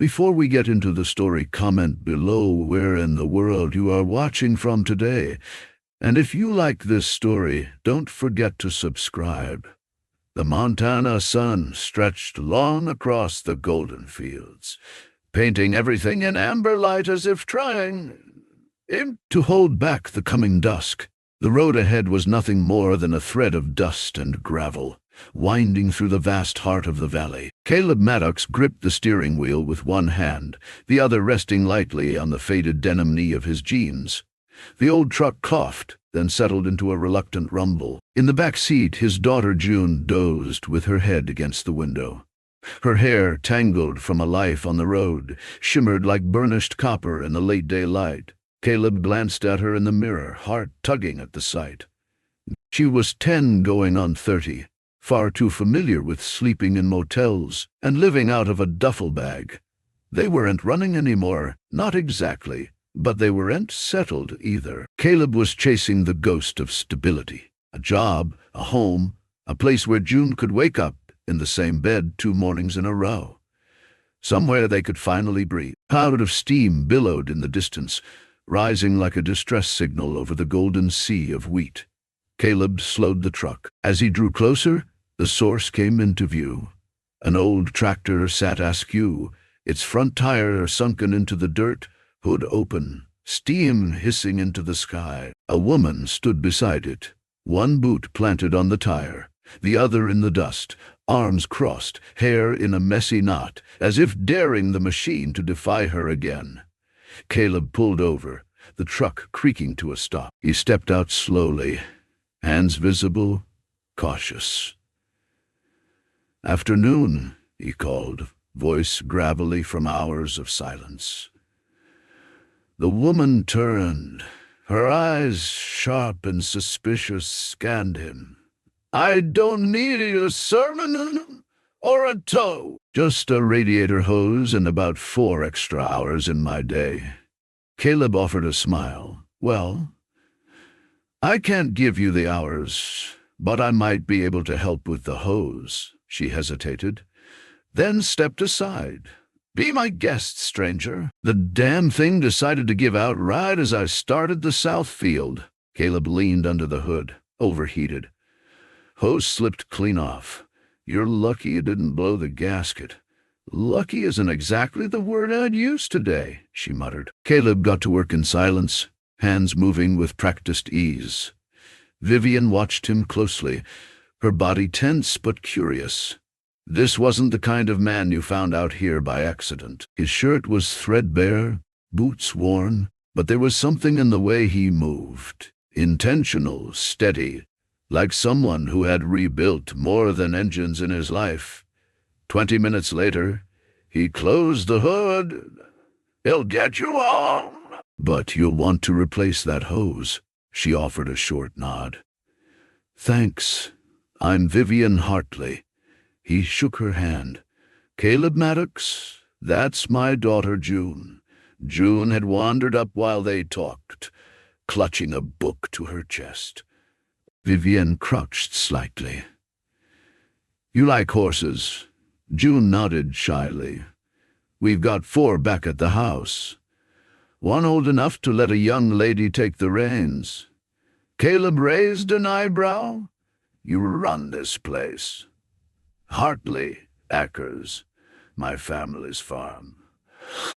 Before we get into the story, comment below where in the world you are watching from today. And if you like this story, don't forget to subscribe. The Montana sun stretched long across the golden fields, painting everything in amber light as if trying to hold back the coming dusk. The road ahead was nothing more than a thread of dust and gravel, winding through the vast heart of the valley. Caleb Maddox gripped the steering wheel with one hand, the other resting lightly on the faded denim knee of his jeans. The old truck coughed, then settled into a reluctant rumble. In the back seat, his daughter June dozed with her head against the window. Her hair, tangled from a life on the road, shimmered like burnished copper in the late daylight. Caleb glanced at her in the mirror, heart tugging at the sight. She was 10 going on 30, far too familiar with sleeping in motels and living out of a duffel bag. They weren't running anymore, not exactly, but they weren't settled either. Caleb was chasing the ghost of stability. A job, a home, a place where June could wake up in the same bed 2 mornings in a row. Somewhere they could finally breathe. A cloud of steam billowed in the distance, rising like a distress signal over the golden sea of wheat. Caleb slowed the truck. As he drew closer, the source came into view. An old tractor sat askew, its front tire sunken into the dirt, hood open, steam hissing into the sky. A woman stood beside it, one boot planted on the tire, the other in the dust, arms crossed, hair in a messy knot, as if daring the machine to defy her again. Caleb pulled over, the truck creaking to a stop. He stepped out slowly, hands visible, cautious. "Afternoon," he called, voice gravelly from hours of silence. The woman turned. Her eyes, sharp and suspicious, scanned him. "I don't need a sermon or a tow. Just a radiator hose and about 4 extra hours in my day." Caleb offered a smile. "Well, I can't give you the hours, but I might be able to help with the hose." She hesitated, then stepped aside. "Be my guest, stranger." The damn thing decided to give out right as I started the south field. Caleb leaned under the hood, overheated. Hose slipped clean off. "You're lucky you didn't blow the gasket." "Lucky isn't exactly the word I'd use today," she muttered. Caleb got to work in silence, hands moving with practiced ease. Vivian watched him closely, her body tense but curious. This wasn't the kind of man you found out here by accident. His shirt was threadbare, boots worn, but there was something in the way he moved. Intentional, steady, like someone who had rebuilt more than engines in his life. 20 minutes later, he closed the hood. "He'll get you home." "But you'll want to replace that hose." She offered a short nod. "Thanks. I'm Vivian Hartley." He shook her hand. "Caleb Maddox, that's my daughter June." June had wandered up while they talked, clutching a book to her chest. Vivian crouched slightly. "You like horses?" June nodded shyly. "We've got 4 back at the house. One old enough to let a young lady take the reins." Caleb raised an eyebrow. "You run this place?" "Hartley Acres, my family's farm.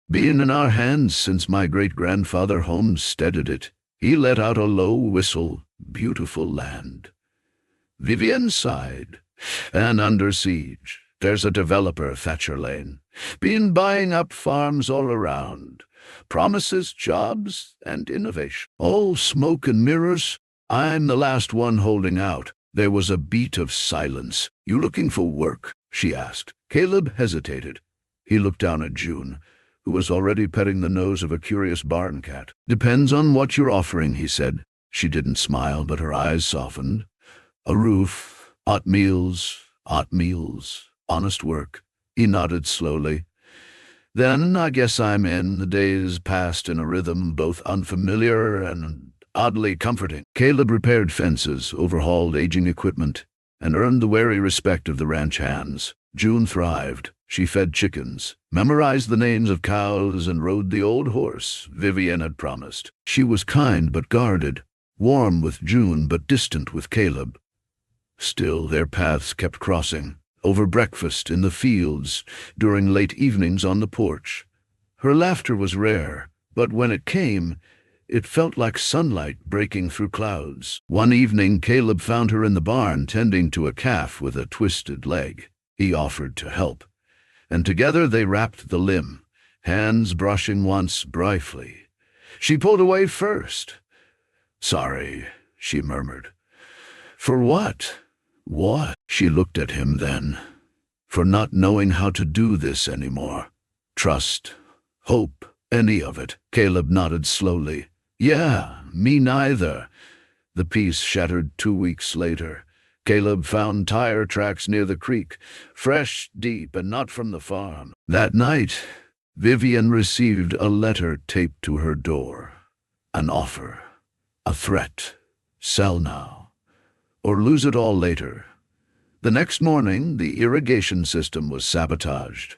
Been in our hands since my great-grandfather homesteaded it." He let out a low whistle. "Beautiful land." Vivian sighed. "And under siege. There's a developer, Thatcher Lane. Been buying up farms all around. Promises jobs and innovation. All smoke and mirrors. I'm the last one holding out." There was a beat of silence. "You looking for work?" she asked. Caleb hesitated. He looked down at June, who was already petting the nose of a curious barn cat. "Depends on what you're offering," he said. She didn't smile, but her eyes softened. "A roof, hot meals, honest work." He nodded slowly. "Then I guess I'm in." The days passed in a rhythm both unfamiliar and oddly comforting. Caleb repaired fences, overhauled aging equipment, and earned the wary respect of the ranch hands. June thrived. She fed chickens, memorized the names of cows, and rode the old horse Vivian had promised. She was kind but guarded, warm with June but distant with Caleb. Still, their paths kept crossing, over breakfast in the fields, during late evenings on the porch. Her laughter was rare, but when it came, it felt like sunlight breaking through clouds. One evening, Caleb found her in the barn tending to a calf with a twisted leg. He offered to help, and together they wrapped the limb, hands brushing once briefly. She pulled away first. "Sorry," she murmured. "For what?" "What?" She looked at him then. "For not knowing how to do this anymore. Trust, hope, any of it." Caleb nodded slowly. "Yeah, me neither." The peace shattered 2 weeks later. Caleb found tire tracks near the creek, fresh, deep, and not from the farm. That night, Vivian received a letter taped to her door. An offer, a threat. Sell now, or lose it all later. The next morning, the irrigation system was sabotaged.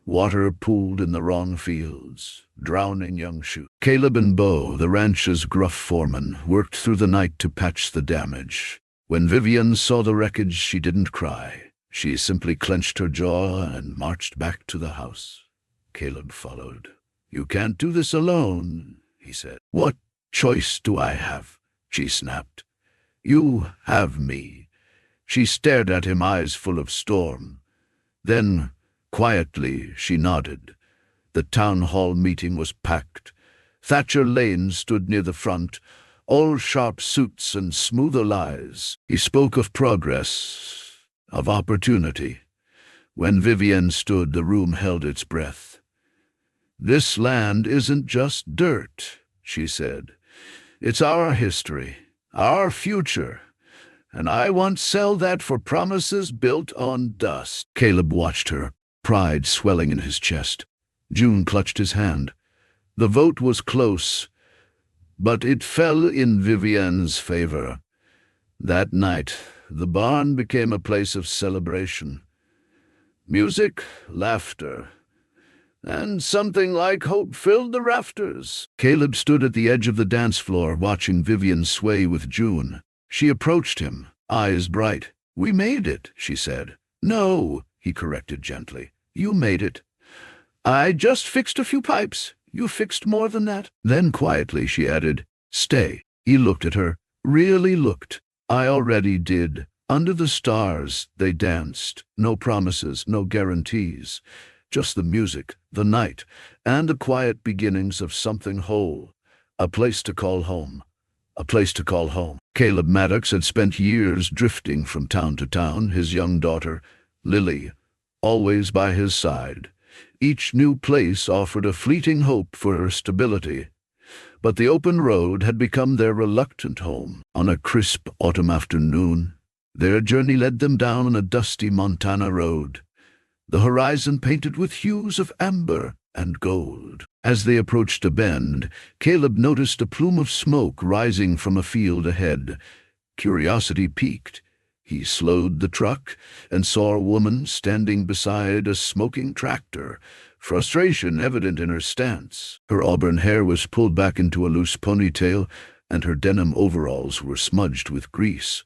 Water pooled in the wrong fields, drowning young shoots. Caleb and Bo, the ranch's gruff foreman, worked through the night to patch the damage. When Vivian saw the wreckage, she didn't cry. She simply clenched her jaw and marched back to the house. Caleb followed. "You can't do this alone," he said. "What choice do I have?" she snapped. "You have me." She stared at him, eyes full of storm. Then, quietly, she nodded. The town hall meeting was packed. Thatcher Lane stood near the front, all sharp suits and smoother lies. He spoke of progress, of opportunity. When Vivian stood, the room held its breath. "This land isn't just dirt," she said. "It's our history, our future, and I won't sell that for promises built on dust." Caleb watched her, pride swelling in his chest. June clutched his hand. The vote was close, but it fell in Vivian's favor. That night, the barn became a place of celebration. Music, laughter, and something like hope filled the rafters. Caleb stood at the edge of the dance floor, watching Vivian sway with June. She approached him, eyes bright. "We made it," she said. "No," he corrected gently. "You made it. I just fixed a few pipes. You fixed more than that." Then quietly she added, "Stay." He looked at her, really looked. "I already did." Under the stars, they danced. No promises, no guarantees. Just the music, the night, and the quiet beginnings of something whole. A place to call home. A place to call home. Caleb Maddox had spent years drifting from town to town, his young daughter, Lily, always by his side. Each new place offered a fleeting hope for her stability. But the open road had become their reluctant home. On a crisp autumn afternoon, their journey led them down a dusty Montana road, the horizon painted with hues of amber and gold. As they approached a bend, Caleb noticed a plume of smoke rising from a field ahead. Curiosity piqued. He slowed the truck and saw a woman standing beside a smoking tractor, frustration evident in her stance. Her auburn hair was pulled back into a loose ponytail, and her denim overalls were smudged with grease.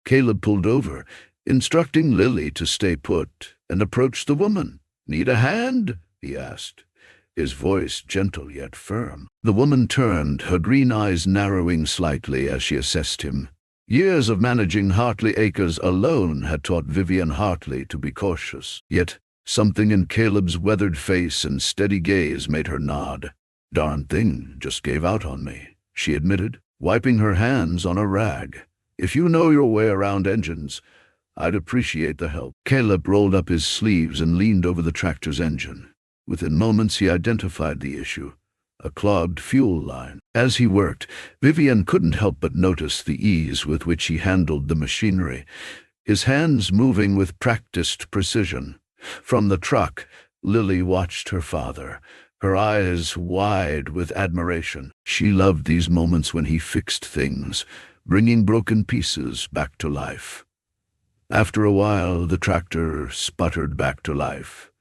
Caleb pulled over, instructing Lily to stay put, and approached the woman. "Need a hand?" he asked, his voice gentle yet firm. The woman turned, her green eyes narrowing slightly as she assessed him. Years of managing Hartley Acres alone had taught Vivian Hartley to be cautious. Yet something in Caleb's weathered face and steady gaze made her nod. "Darn thing just gave out on me," she admitted, wiping her hands on a rag. "If you know your way around engines, I'd appreciate the help." Caleb rolled up his sleeves and leaned over the tractor's engine. Within moments he identified the issue. A clogged fuel line. As he worked, Vivian couldn't help but notice the ease with which he handled the machinery, his hands moving with practiced precision. From the truck, Lily watched her father, her eyes wide with admiration. She loved these moments when he fixed things, bringing broken pieces back to life. After a while, the tractor sputtered back to life.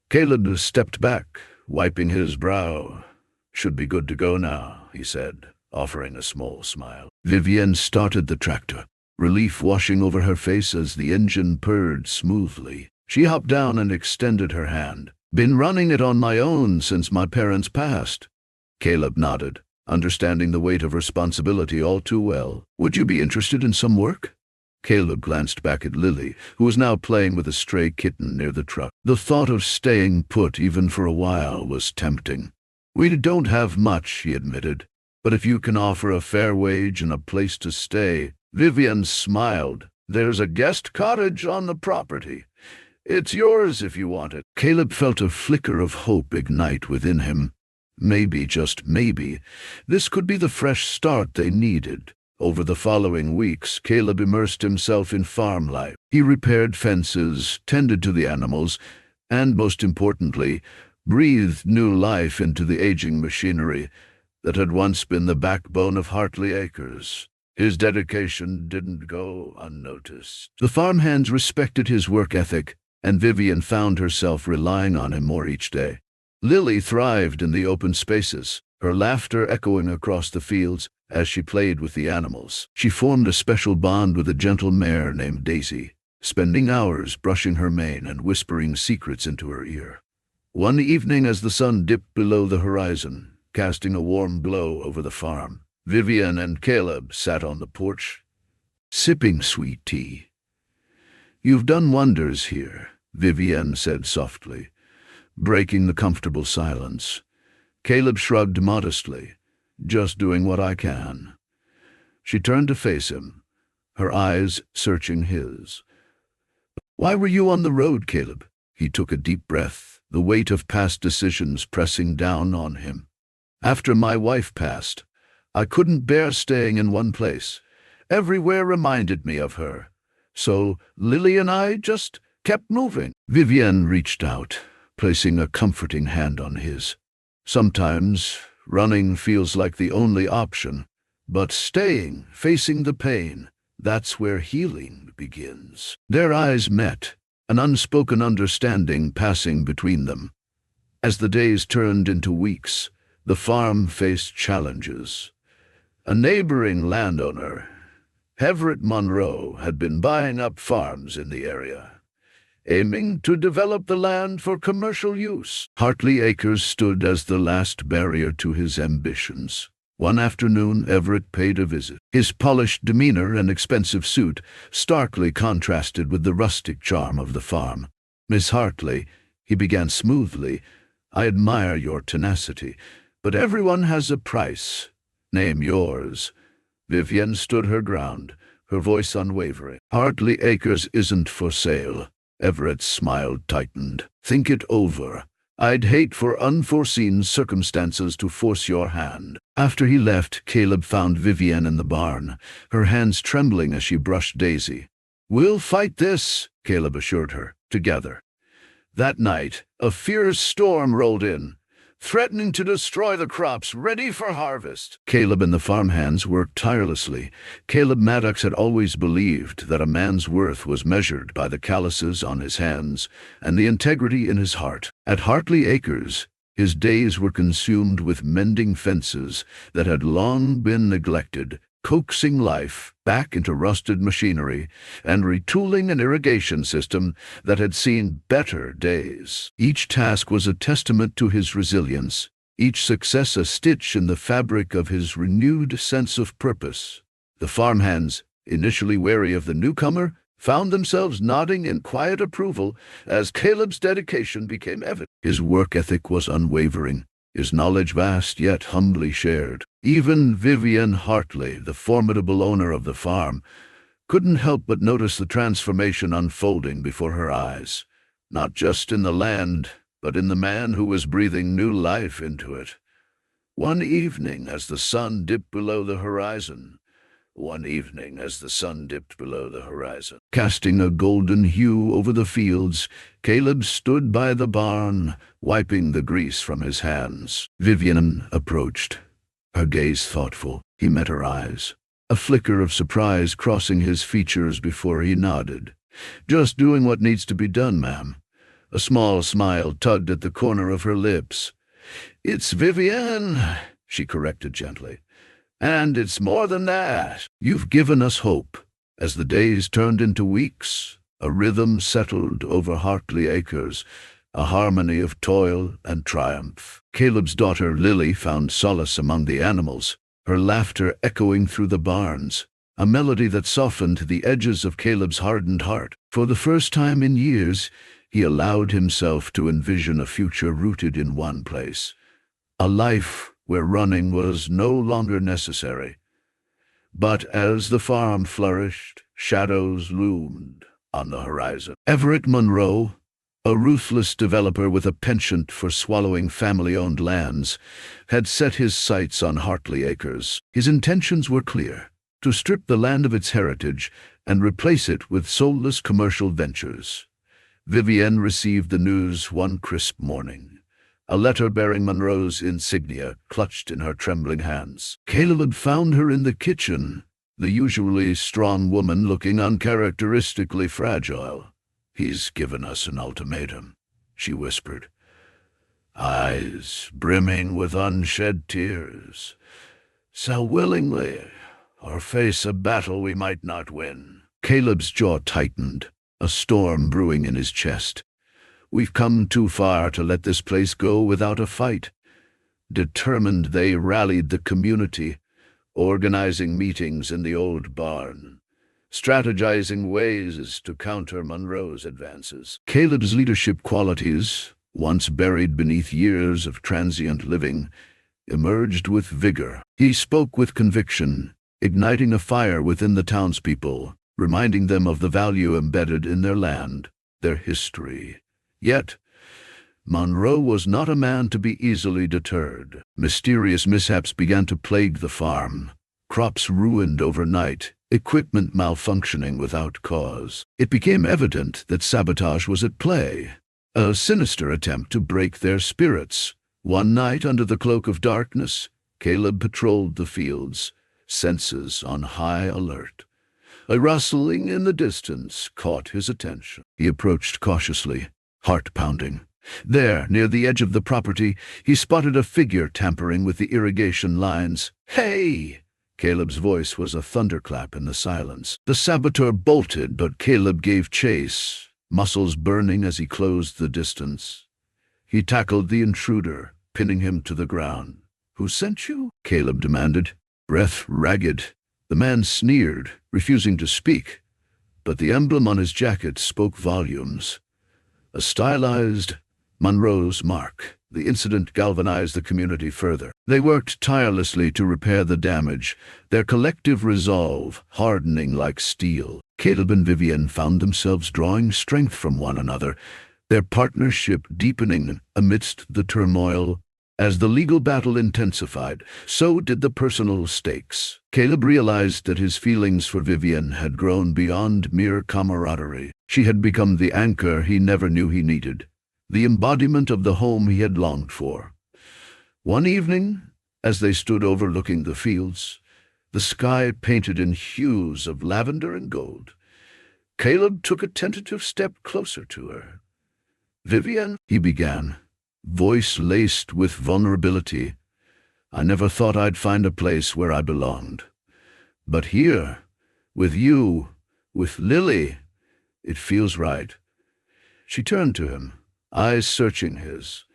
Caleb stepped back, wiping his brow. "Should be good to go now," he said, offering a small smile. Vivienne started the tractor, relief washing over her face as the engine purred smoothly. She hopped down and extended her hand. "Been running it on my own since my parents passed." Caleb nodded, understanding the weight of responsibility all too well. "Would you be interested in some work?" Caleb glanced back at Lily, who was now playing with a stray kitten near the truck. The thought of staying put even for a while was tempting. "We don't have much," he admitted, "but if you can offer a fair wage and a place to stay." Vivienne smiled. "There's a guest cottage on the property. It's yours if you want it." Caleb felt a flicker of hope ignite within him. Maybe, just maybe, this could be the fresh start they needed. Over the following weeks, Caleb immersed himself in farm life. He repaired fences, tended to the animals, and, most importantly, breathed new life into the aging machinery that had once been the backbone of Hartley Acres. His dedication didn't go unnoticed. The farmhands respected his work ethic, and Vivienne found herself relying on him more each day. Lily thrived in the open spaces, her laughter echoing across the fields as she played with the animals. She formed a special bond with a gentle mare named Daisy, spending hours brushing her mane and whispering secrets into her ear. One evening, as the sun dipped below the horizon, casting a warm glow over the farm, Vivienne and Caleb sat on the porch, sipping sweet tea. "You've done wonders here," Vivienne said softly, breaking the comfortable silence. Caleb shrugged modestly. "Just doing what I can." She turned to face him, her eyes searching his. "Why were you on the road, Caleb?" He took a deep breath, the weight of past decisions pressing down on him. "After my wife passed, I couldn't bear staying in one place. Everywhere reminded me of her. So Lily and I just kept moving." Vivienne reached out, placing a comforting hand on his. "Sometimes running feels like the only option, but staying, facing the pain, that's where healing begins." Their eyes met, an unspoken understanding passing between them. As the days turned into weeks, the farm faced challenges. A neighboring landowner, Everett Monroe, had been buying up farms in the area, aiming to develop the land for commercial use. Hartley Acres stood as the last barrier to his ambitions. One afternoon, Everett paid a visit. His polished demeanor and expensive suit starkly contrasted with the rustic charm of the farm. "Miss Hartley," he began smoothly, "I admire your tenacity, but everyone has a price. Name yours." Vivienne stood her ground, her voice unwavering. "Hartley Acres isn't for sale." Everett's smile tightened. "Think it over. I'd hate for unforeseen circumstances to force your hand." After he left, Caleb found Vivienne in the barn, her hands trembling as she brushed Daisy. "We'll fight this," Caleb assured her, "together." That night, a fierce storm rolled in, threatening to destroy the crops ready for harvest. Caleb and the farmhands worked tirelessly. Caleb Maddox had always believed that a man's worth was measured by the calluses on his hands and the integrity in his heart. At Hartley Acres, his days were consumed with mending fences that had long been neglected, coaxing life back into rusted machinery, and retooling an irrigation system that had seen better days. Each task was a testament to his resilience, each success a stitch in the fabric of his renewed sense of purpose. The farmhands, initially wary of the newcomer, found themselves nodding in quiet approval as Caleb's dedication became evident. His work ethic was unwavering, his knowledge vast yet humbly shared. Even Vivienne Hartley, the formidable owner of the farm, couldn't help but notice the transformation unfolding before her eyes, not just in the land, but in the man who was breathing new life into it. One evening as the sun dipped below the horizon, casting a golden hue over the fields, Caleb stood by the barn, wiping the grease from his hands. Vivienne approached, her gaze thoughtful. He met her eyes. a flicker of surprise crossing his features before he nodded. "Just doing what needs to be done, ma'am." A small smile tugged at the corner of her lips. "It's Vivienne," she corrected gently. "And it's more than that. You've given us hope." As the days turned into weeks, a rhythm settled over Hartley Acres, a harmony of toil and triumph. Caleb's daughter Lily found solace among the animals, her laughter echoing through the barns, a melody that softened the edges of Caleb's hardened heart. For the first time in years, he allowed himself to envision a future rooted in one place, a life where running was no longer necessary. But as the farm flourished, shadows loomed on the horizon. Everett Monroe, a ruthless developer with a penchant for swallowing family-owned lands, had set his sights on Hartley Acres. His intentions were clear: to strip the land of its heritage and replace it with soulless commercial ventures. Vivienne received the news one crisp morning, a letter bearing Monroe's insignia clutched in her trembling hands. Caleb had found her in the kitchen, the usually strong woman looking uncharacteristically fragile. "He's given us an ultimatum," she whispered, eyes brimming with unshed tears. "Sell willingly, or face a battle we might not win." Caleb's jaw tightened, a storm brewing in his chest. "We've come too far to let this place go without a fight." Determined, they rallied the community, organizing meetings in the old barn, strategizing ways to counter Monroe's advances. Caleb's leadership qualities, once buried beneath years of transient living, emerged with vigor. He spoke with conviction, igniting a fire within the townspeople, reminding them of the value embedded in their land, their history. Yet, Monroe was not a man to be easily deterred. Mysterious mishaps began to plague the farm, crops ruined overnight, equipment malfunctioning without cause. It became evident that sabotage was at play, a sinister attempt to break their spirits. One night, under the cloak of darkness, Caleb patrolled the fields, senses on high alert. A rustling in the distance caught his attention. He approached cautiously, heart pounding. There, near the edge of the property, he spotted a figure tampering with the irrigation lines. "Hey!" Caleb's voice was a thunderclap in the silence. The saboteur bolted, but Caleb gave chase, muscles burning as he closed the distance. He tackled the intruder, pinning him to the ground. "Who sent you?" Caleb demanded, breath ragged. The man sneered, refusing to speak, but the emblem on his jacket spoke volumes. A stylized Monroe's mark. The incident galvanized the community further. They worked tirelessly to repair the damage, their collective resolve hardening like steel. Caleb and Vivienne found themselves drawing strength from one another, their partnership deepening amidst the turmoil. As the legal battle intensified, so did the personal stakes. Caleb realized that his feelings for Vivienne had grown beyond mere camaraderie. She had become the anchor he never knew he needed, the embodiment of the home he had longed for. One evening, as they stood overlooking the fields, the sky painted in hues of lavender and gold, Caleb took a tentative step closer to her. "Vivienne," he began, voice laced with vulnerability, "I never thought I'd find a place where I belonged. But here, with you, with Lily, it feels right." She turned to him, eyes searching his.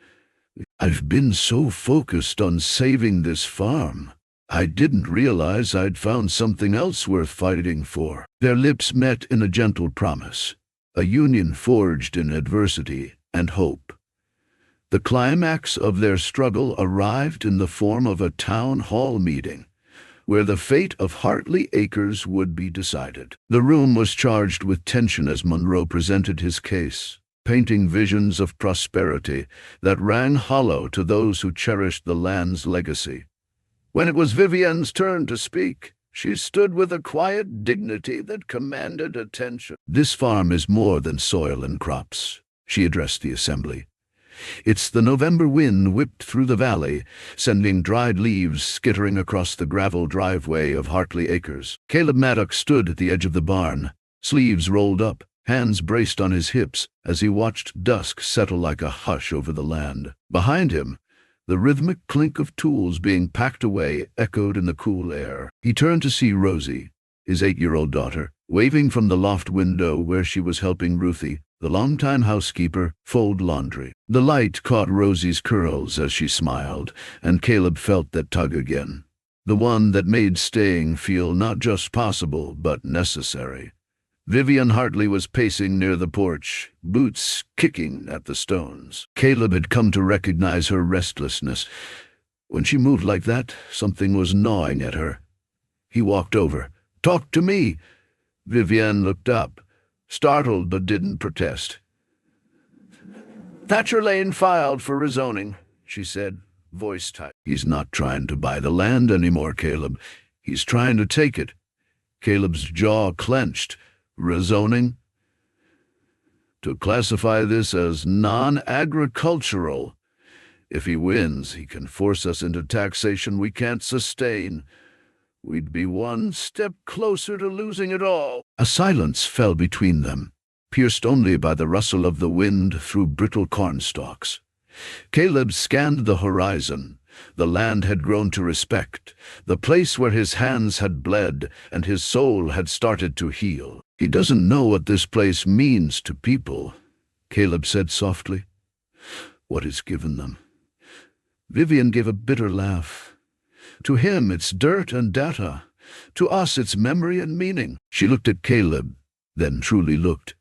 "I've been so focused on saving this farm, I didn't realize I'd found something else worth fighting for." Their lips met in a gentle promise, a union forged in adversity and hope. The climax of their struggle arrived in the form of a town hall meeting, where the fate of Hartley Acres would be decided. The room was charged with tension as Monroe presented his case, painting visions of prosperity that rang hollow to those who cherished the land's legacy. When it was Vivienne's turn to speak, she stood with a quiet dignity that commanded attention. "This farm is more than soil and crops," she addressed the assembly. It's the November wind whipped through the valley, sending dried leaves skittering across the gravel driveway of Hartley Acres. Caleb Maddox stood at the edge of the barn, sleeves rolled up, hands braced on his hips, as he watched dusk settle like a hush over the land. Behind him, the rhythmic clink of tools being packed away echoed in the cool air. He turned to see Rosie, his 8-year-old daughter, waving from the loft window where she was helping Ruthie, the longtime housekeeper, fold laundry. The light caught Rosie's curls as she smiled, and Caleb felt that tug again, the one that made staying feel not just possible but necessary. Vivian Hartley was pacing near the porch, boots kicking at the stones. Caleb had come to recognize her restlessness. When she moved like that, something was gnawing at her. He walked over. "Talk to me." Vivian looked up, startled but didn't protest. "Thatcher Lane filed for rezoning," she said, voice tight. "He's not trying to buy the land anymore, Caleb. He's trying to take it." Caleb's jaw clenched. "Rezoning? To classify this as non-agricultural. If he wins, he can force us into taxation we can't sustain. We'd be one step closer to losing it all." A silence fell between them, pierced only by the rustle of the wind through brittle cornstalks. Caleb scanned the horizon. The land had grown to respect, the place where his hands had bled and his soul had started to heal. "He doesn't know what this place means to people," Caleb said softly. "What is given them?" Vivian gave a bitter laugh. "To him it's dirt and data. To us it's memory and meaning." She looked at Caleb, then truly looked,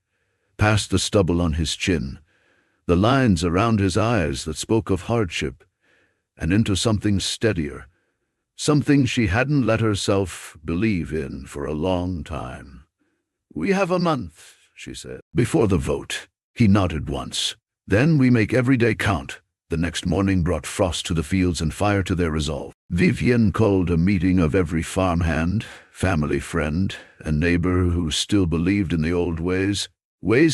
past the stubble on his chin, the lines around his eyes that spoke of hardship, and into something steadier, something she hadn't let herself believe in for a long time. "We have a month," she said, "before the vote." He nodded once. "Then we make every day count." The next morning brought frost to the fields and fire to their resolve. Vivian called a meeting of every farmhand, family friend, and neighbor who still believed in the old ways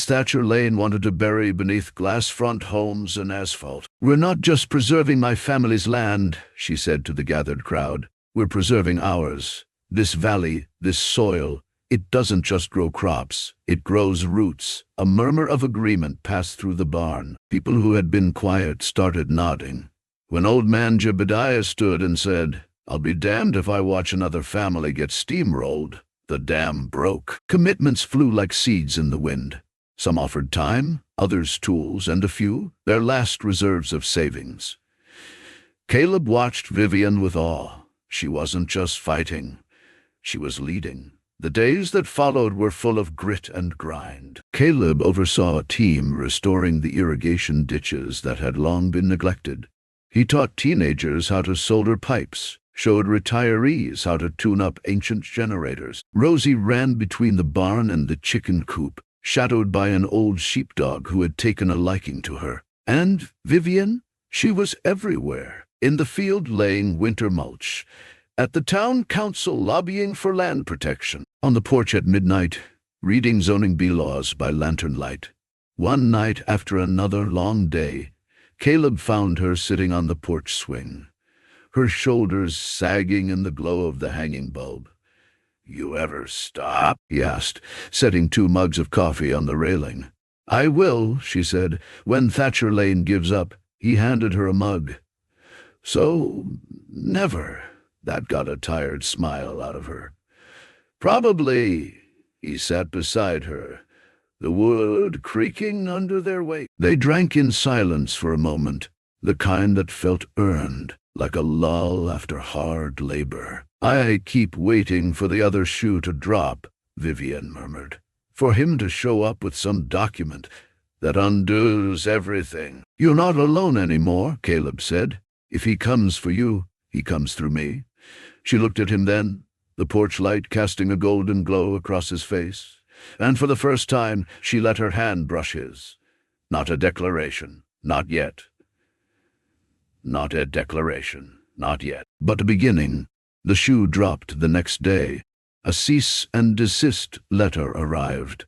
Thatcher Lane wanted to bury beneath glass-front homes and asphalt. "We're not just preserving my family's land," she said to the gathered crowd. "We're preserving ours. This valley, this soil. It doesn't just grow crops. It grows roots." A murmur of agreement passed through the barn. People who had been quiet started nodding. When old man Jebediah stood and said, "I'll be damned if I watch another family get steamrolled," the dam broke. Commitments flew like seeds in the wind. Some offered time, others tools, and a few, their last reserves of savings. Caleb watched Vivian with awe. She wasn't just fighting. She was leading. The days that followed were full of grit and grind. Caleb oversaw a team restoring the irrigation ditches that had long been neglected. He taught teenagers how to solder pipes, showed retirees how to tune up ancient generators. Rosie ran between the barn and the chicken coop, shadowed by an old sheepdog who had taken a liking to her. And Vivian? She was everywhere, in the field laying winter mulch, at the town council lobbying for land protection, on the porch at midnight, reading zoning bylaws by lantern light. One night after another long day, Caleb found her sitting on the porch swing, her shoulders sagging in the glow of the hanging bulb. "You ever stop?" he asked, setting 2 mugs of coffee on the railing. "I will," she said, "when Thatcher Lane gives up." He handed her a mug. "So, never." That got a tired smile out of her. "Probably." He sat beside her, the wood creaking under their weight. They drank in silence for a moment, the kind that felt earned, like a lull after hard labor. "I keep waiting for the other shoe to drop," Vivian murmured. "For him to show up with some document that undoes everything." "You're not alone anymore," Caleb said. "If he comes for you, he comes through me." She looked at him then, the porch light casting a golden glow across his face, and for the first time she let her hand brush his. Not a declaration, not yet. Not a declaration, not yet. But a beginning. The shoe dropped the next day. A cease and desist letter arrived.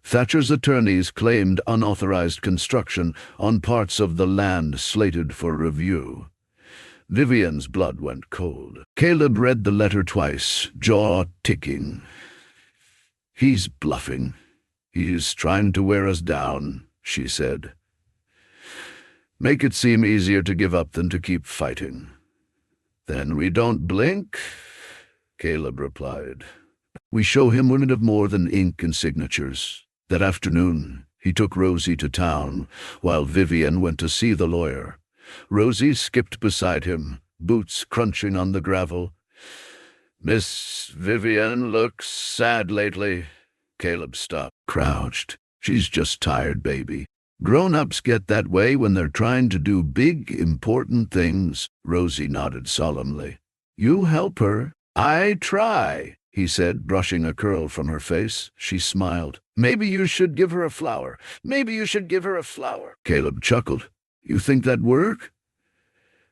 Thatcher's attorneys claimed unauthorized construction on parts of the land slated for review. Vivian's blood went cold. Caleb read the letter twice, jaw ticking. "He's bluffing. He's trying to wear us down," she said. "Make it seem easier to give up than to keep fighting." "Then we don't blink?" Caleb replied. "We show him women of more than ink and signatures." That afternoon, he took Rosie to town, while Vivian went to see the lawyer. Rosie skipped beside him, boots crunching on the gravel. "Miss Vivian looks sad lately." Caleb stopped, crouched. "She's just tired, baby. Grown-ups get that way when they're trying to do big, important things." Rosie nodded solemnly. "You help her." "I try," he said, brushing a curl from her face. She smiled. "Maybe you should give her a flower. Maybe you should give her a flower." Caleb chuckled. "You think that'd work?"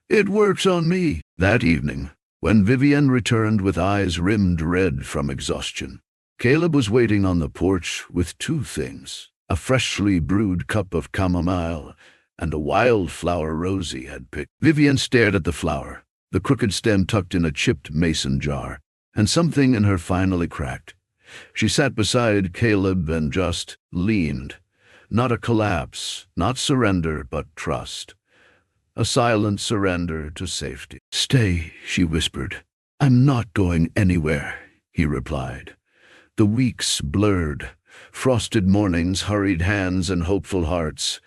"It works on me." That evening, when Vivian returned with eyes rimmed red from exhaustion, Caleb was waiting on the porch with two things: a freshly brewed cup of chamomile and a wildflower Rosie had picked. Vivian stared at the flower, the crooked stem tucked in a chipped mason jar, and something in her finally cracked. She sat beside Caleb and just leaned. Not a collapse, not surrender, but trust. A silent surrender to safety. "Stay," she whispered. "I'm not going anywhere," he replied. The weeks blurred. Frosted mornings, hurried hands, and hopeful hearts.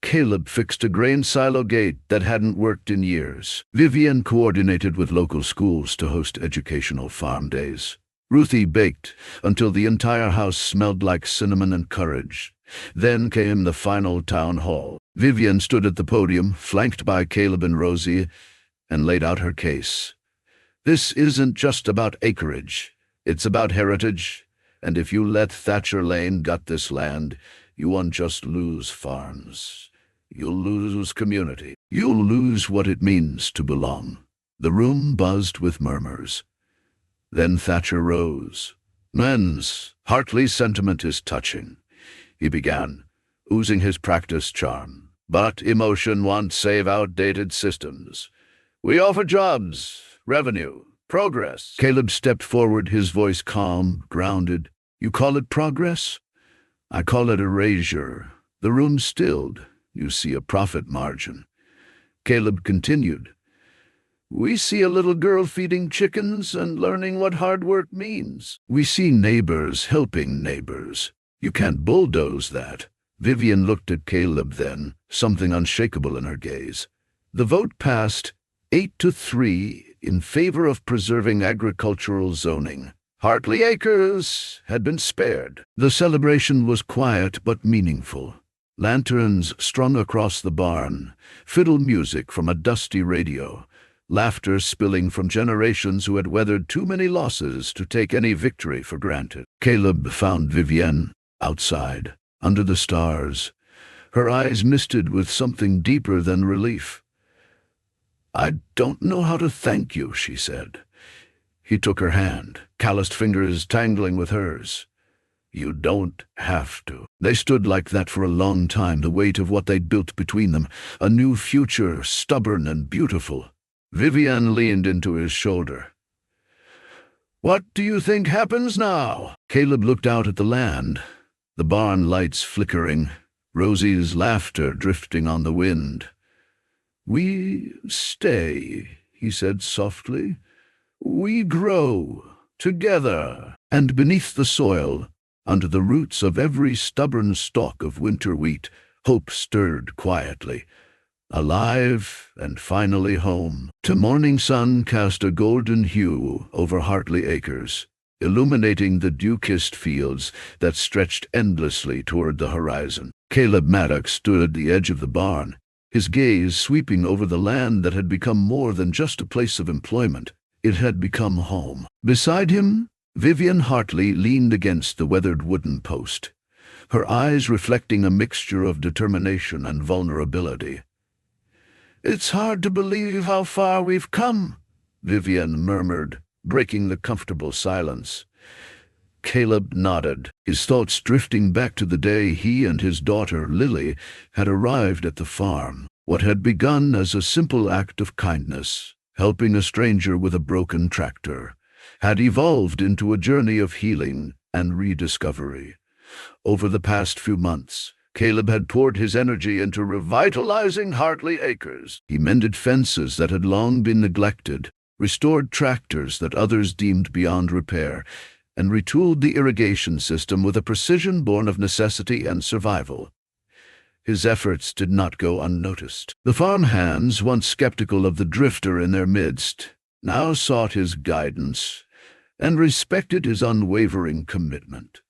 Caleb fixed a grain silo gate that hadn't worked in years. Vivian coordinated with local schools to host educational farm days. Ruthie baked until the entire house smelled like cinnamon and courage. Then came the final town hall. Vivian stood at the podium, flanked by Caleb and Rosie, and laid out her case. "This isn't just about acreage. It's about heritage, and if you let Thatcher Lane gut this land, you won't just lose farms. You'll lose community. You'll lose what it means to belong." The room buzzed with murmurs. Then Thatcher rose. "Men's Hartley sentiment is touching," he began, oozing his practiced charm. "But emotion won't save outdated systems. We offer jobs, revenue, progress." Caleb stepped forward, his voice calm, grounded. "You call it progress? I call it erasure." The room stilled. "You see a profit margin." Caleb continued. "We see a little girl feeding chickens and learning what hard work means. We see neighbors helping neighbors. You can't bulldoze that." Vivian looked at Caleb then, something unshakable in her gaze. The vote passed 8-3 in favor of preserving agricultural zoning. Hartley Acres had been spared. The celebration was quiet but meaningful. Lanterns strung across the barn, fiddle music from a dusty radio, laughter spilling from generations who had weathered too many losses to take any victory for granted. Caleb found Vivienne outside, under the stars, her eyes misted with something deeper than relief. "I don't know how to thank you," she said. He took her hand, calloused fingers tangling with hers. "You don't have to." They stood like that for a long time, the weight of what they'd built between them, a new future, stubborn and beautiful. Vivian leaned into his shoulder. "What do you think happens now?" Caleb looked out at the land, the barn lights flickering, Rosie's laughter drifting on the wind. "We stay," he said softly. "We grow together." And beneath the soil, under the roots of every stubborn stalk of winter wheat, hope stirred quietly, alive and finally home. The morning sun cast a golden hue over Hartley Acres, illuminating the dew-kissed fields that stretched endlessly toward the horizon. Caleb Maddox stood at the edge of the barn, his gaze sweeping over the land that had become more than just a place of employment. It had become home. Beside him, Vivian Hartley leaned against the weathered wooden post, her eyes reflecting a mixture of determination and vulnerability. "It's hard to believe how far we've come," Vivian murmured, breaking the comfortable silence. Caleb nodded, his thoughts drifting back to the day he and his daughter, Lily, had arrived at the farm. What had begun as a simple act of kindness, helping a stranger with a broken tractor, had evolved into a journey of healing and rediscovery. Over the past few months, Caleb had poured his energy into revitalizing Hartley Acres. He mended fences that had long been neglected, restored tractors that others deemed beyond repair, and retooled the irrigation system with a precision born of necessity and survival. His efforts did not go unnoticed. The farm hands, once skeptical of the drifter in their midst, now sought his guidance and respected his unwavering commitment.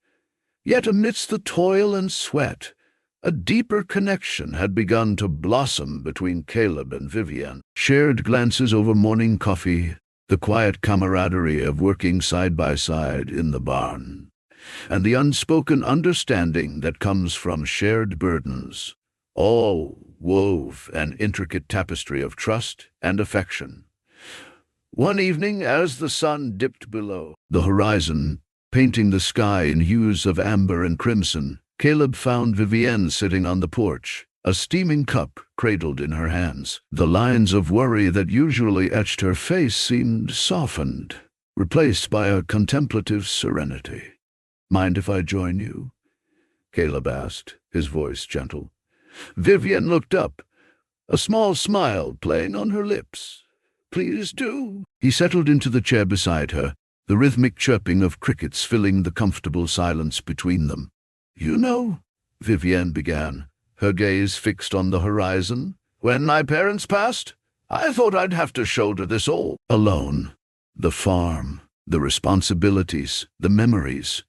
Yet amidst the toil and sweat, a deeper connection had begun to blossom between Caleb and Vivienne. Shared glances over morning coffee, the quiet camaraderie of working side by side in the barn, and the unspoken understanding that comes from shared burdens, all wove an intricate tapestry of trust and affection. One evening, as the sun dipped below the horizon, painting the sky in hues of amber and crimson, Caleb found Vivienne sitting on the porch, a steaming cup cradled in her hands. The lines of worry that usually etched her face seemed softened, replaced by a contemplative serenity. "Mind if I join you?" Caleb asked, his voice gentle. Vivienne looked up, a small smile playing on her lips. "Please do." He settled into the chair beside her, the rhythmic chirping of crickets filling the comfortable silence between them. "You know," Vivienne began, her gaze fixed on the horizon, "when my parents passed, I thought I'd have to shoulder this all alone. The farm, the responsibilities, the memories."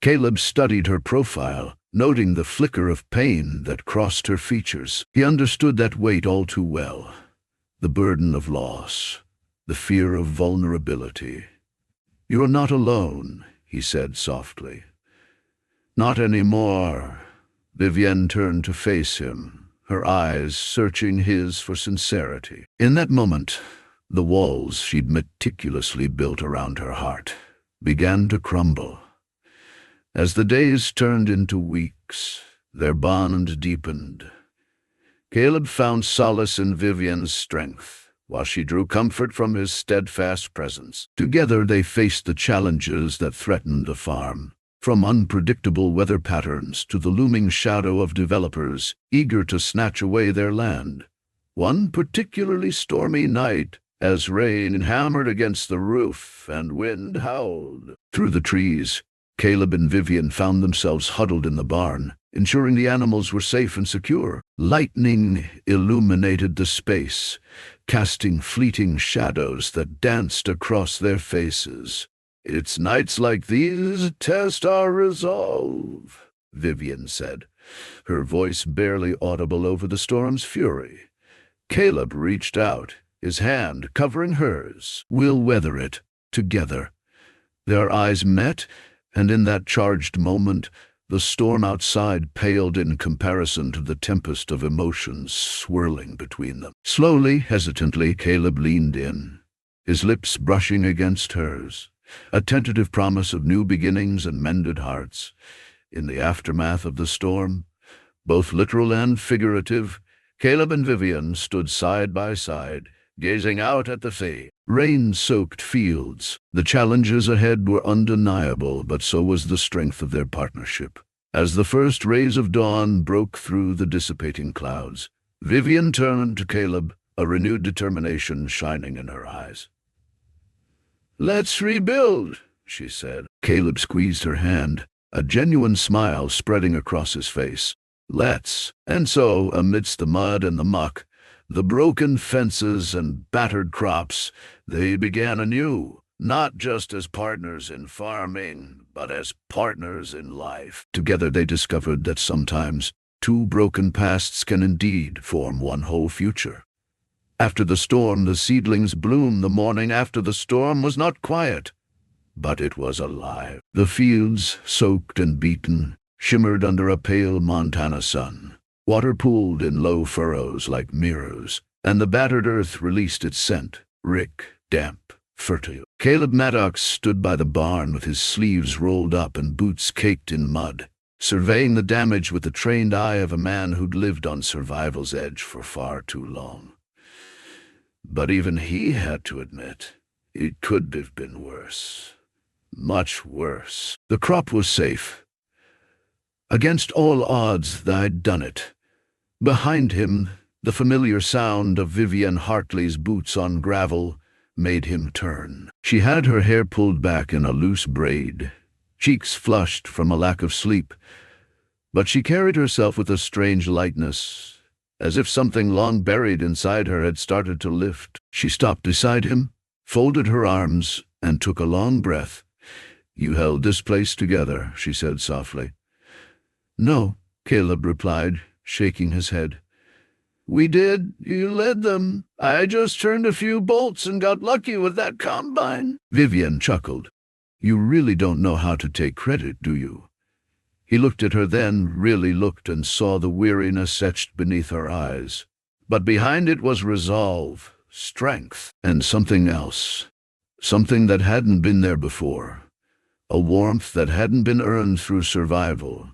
Caleb studied her profile, noting the flicker of pain that crossed her features. He understood that weight all too well. The burden of loss, the fear of vulnerability. "You're not alone," he said softly. "Not anymore." Vivienne turned to face him, her eyes searching his for sincerity. In that moment, the walls she'd meticulously built around her heart began to crumble. As the days turned into weeks, their bond deepened. Caleb found solace in Vivienne's strength, while she drew comfort from his steadfast presence. Together they faced the challenges that threatened the farm, from unpredictable weather patterns to the looming shadow of developers eager to snatch away their land. One particularly stormy night, as rain hammered against the roof and wind howled through the trees, Caleb and Vivienne found themselves huddled in the barn, ensuring the animals were safe and secure. Lightning illuminated the space, casting fleeting shadows that danced across their faces. "It's nights like these test our resolve," Vivienne said, her voice barely audible over the storm's fury. Caleb reached out, his hand covering hers. "We'll weather it, together." Their eyes met, and in that charged moment, the storm outside paled in comparison to the tempest of emotions swirling between them. Slowly, hesitantly, Caleb leaned in, his lips brushing against hers, a tentative promise of new beginnings and mended hearts. In the aftermath of the storm, both literal and figurative, Caleb and Vivienne stood side by side, gazing out at the rain-soaked fields. The challenges ahead were undeniable, but so was the strength of their partnership. As the first rays of dawn broke through the dissipating clouds, Vivienne turned to Caleb, a renewed determination shining in her eyes. "Let's rebuild," she said. Caleb squeezed her hand, a genuine smile spreading across his face. "Let's." And so, amidst the mud and the muck, the broken fences and battered crops, they began anew, not just as partners in farming, but as partners in life. Together they discovered that sometimes two broken pasts can indeed form one whole future. After the storm, the seedlings bloomed. The morning after the storm was not quiet, but it was alive. The fields, soaked and beaten, shimmered under a pale Montana sun. Water pooled in low furrows like mirrors, and the battered earth released its scent, rich, damp, fertile. Caleb Maddox stood by the barn with his sleeves rolled up and boots caked in mud, surveying the damage with the trained eye of a man who'd lived on survival's edge for far too long. But even he had to admit, it could have been worse. Much worse. The crop was safe. Against all odds, they'd done it. Behind him, the familiar sound of Vivian Hartley's boots on gravel made him turn. She had her hair pulled back in a loose braid, cheeks flushed from a lack of sleep, but she carried herself with a strange lightness, as if something long buried inside her had started to lift. She stopped beside him, folded her arms, and took a long breath. "You held this place together," she said softly. "No," Caleb replied, shaking his head. "We did. You led them. I just turned a few bolts and got lucky with that combine." Vivian chuckled. "You really don't know how to take credit, do you?" He looked at her then, really looked, and saw the weariness etched beneath her eyes. But behind it was resolve, strength, and something else. Something that hadn't been there before. A warmth that hadn't been earned through survival,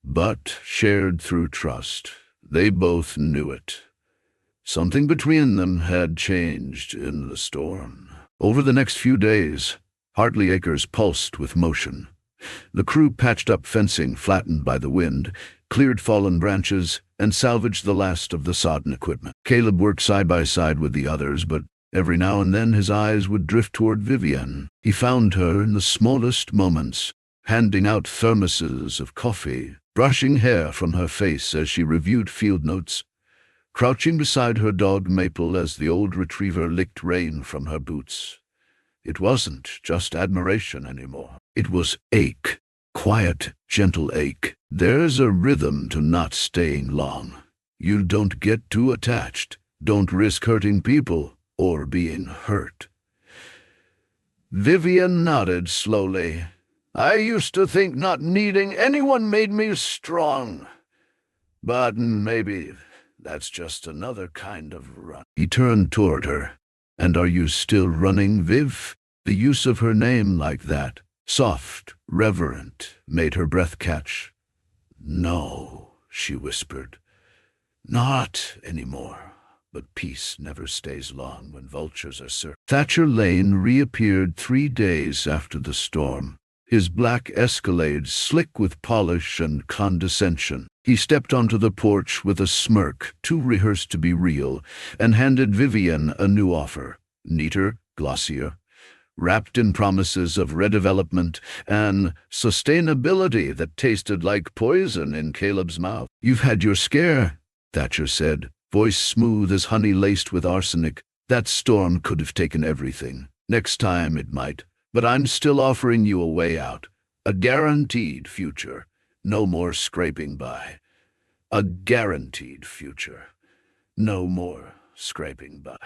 but shared through trust. They both knew it. Something between them had changed in the storm. Over the next few days, Hartley Acres pulsed with motion. The crew patched up fencing flattened by the wind, cleared fallen branches, and salvaged the last of the sodden equipment. Caleb worked side by side with the others, but every now and then his eyes would drift toward Vivian. He found her in the smallest moments, handing out thermoses of coffee, brushing hair from her face as she reviewed field notes, crouching beside her dog Maple as the old retriever licked rain from her boots. It wasn't just admiration anymore. It was ache, quiet, gentle ache. There's a rhythm to not staying long. You don't get too attached. Don't risk hurting people or being hurt. Vivian nodded slowly. "I used to think not needing anyone made me strong. But maybe that's just another kind of run." He turned toward her. "And are you still running, Viv?" The use of her name like that, soft, reverent, made her breath catch. "No," she whispered. "Not anymore. But peace never stays long when vultures are served." Thatcher Lane reappeared 3 days after the storm, his black Escalade slick with polish and condescension. He stepped onto the porch with a smirk, too rehearsed to be real, and handed Vivian a new offer, neater, glossier, wrapped in promises of redevelopment and sustainability that tasted like poison in Caleb's mouth. "You've had your scare," Thatcher said, voice smooth as honey laced with arsenic. "That storm could have taken everything. Next time it might. But I'm still offering you a way out. A guaranteed future. No more scraping by. A guaranteed future. No more scraping by."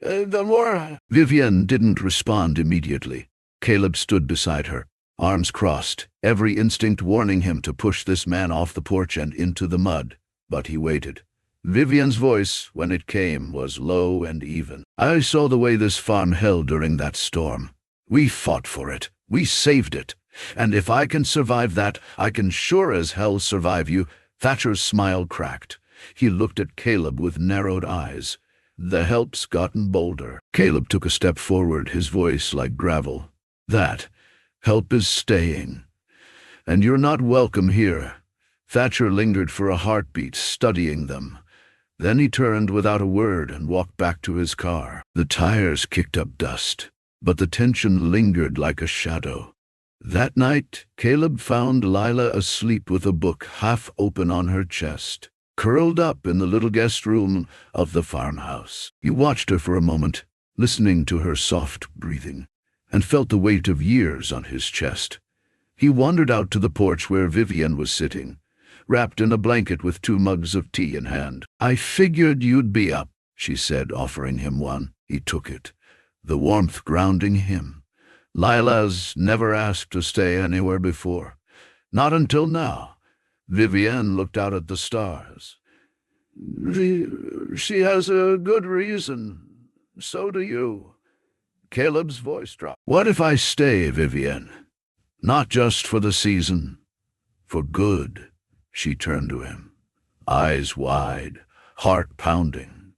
The more... Vivian didn't respond immediately. Caleb stood beside her, arms crossed, every instinct warning him to push this man off the porch and into the mud. But he waited. Vivian's voice, when it came, was low and even. "I saw the way this farm held during that storm. We fought for it. We saved it. And if I can survive that, I can sure as hell survive you." Thatcher's smile cracked. He looked at Caleb with narrowed eyes. "The help's gotten bolder." Caleb took a step forward, his voice like gravel. "That help is staying. And you're not welcome here." Thatcher lingered for a heartbeat, studying them. Then he turned without a word and walked back to his car. The tires kicked up dust, but the tension lingered like a shadow. That night, Caleb found Lila asleep with a book half open on her chest, curled up in the little guest room of the farmhouse. He watched her for a moment, listening to her soft breathing, and felt the weight of years on his chest. He wandered out to the porch where Vivian was sitting, wrapped in a blanket with 2 mugs of tea in hand. "I figured you'd be up," she said, offering him one. He took it, the warmth grounding him. Lila's never asked to stay anywhere before. Not until now. Vivian looked out at the stars. She has a good reason. So do you. Caleb's voice dropped. What if I stay, Vivienne? Not just for the season, for good. She turned to him, eyes wide, heart pounding.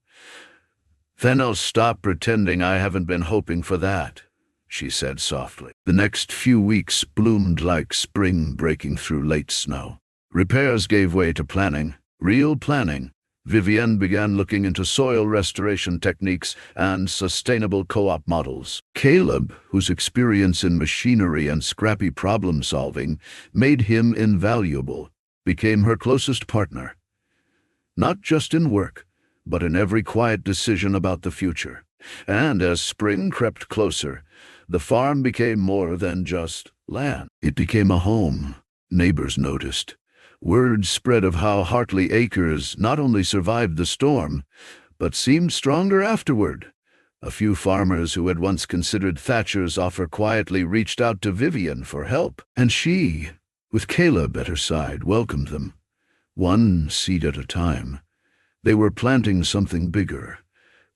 Then I'll stop pretending I haven't been hoping for that, she said softly. The next few weeks bloomed like spring breaking through late snow. Repairs gave way to planning, real planning. Vivienne began looking into soil restoration techniques and sustainable co-op models. Caleb, whose experience in machinery and scrappy problem-solving made him invaluable, became her closest partner. Not just in work, but in every quiet decision about the future. And as spring crept closer, the farm became more than just land. It became a home. Neighbors noticed. Word spread of how Hartley Acres not only survived the storm, but seemed stronger afterward. A few farmers who had once considered Thatcher's offer quietly reached out to Vivienne for help, and she, with Caleb at her side, welcomed them, one seed at a time. They were planting something bigger.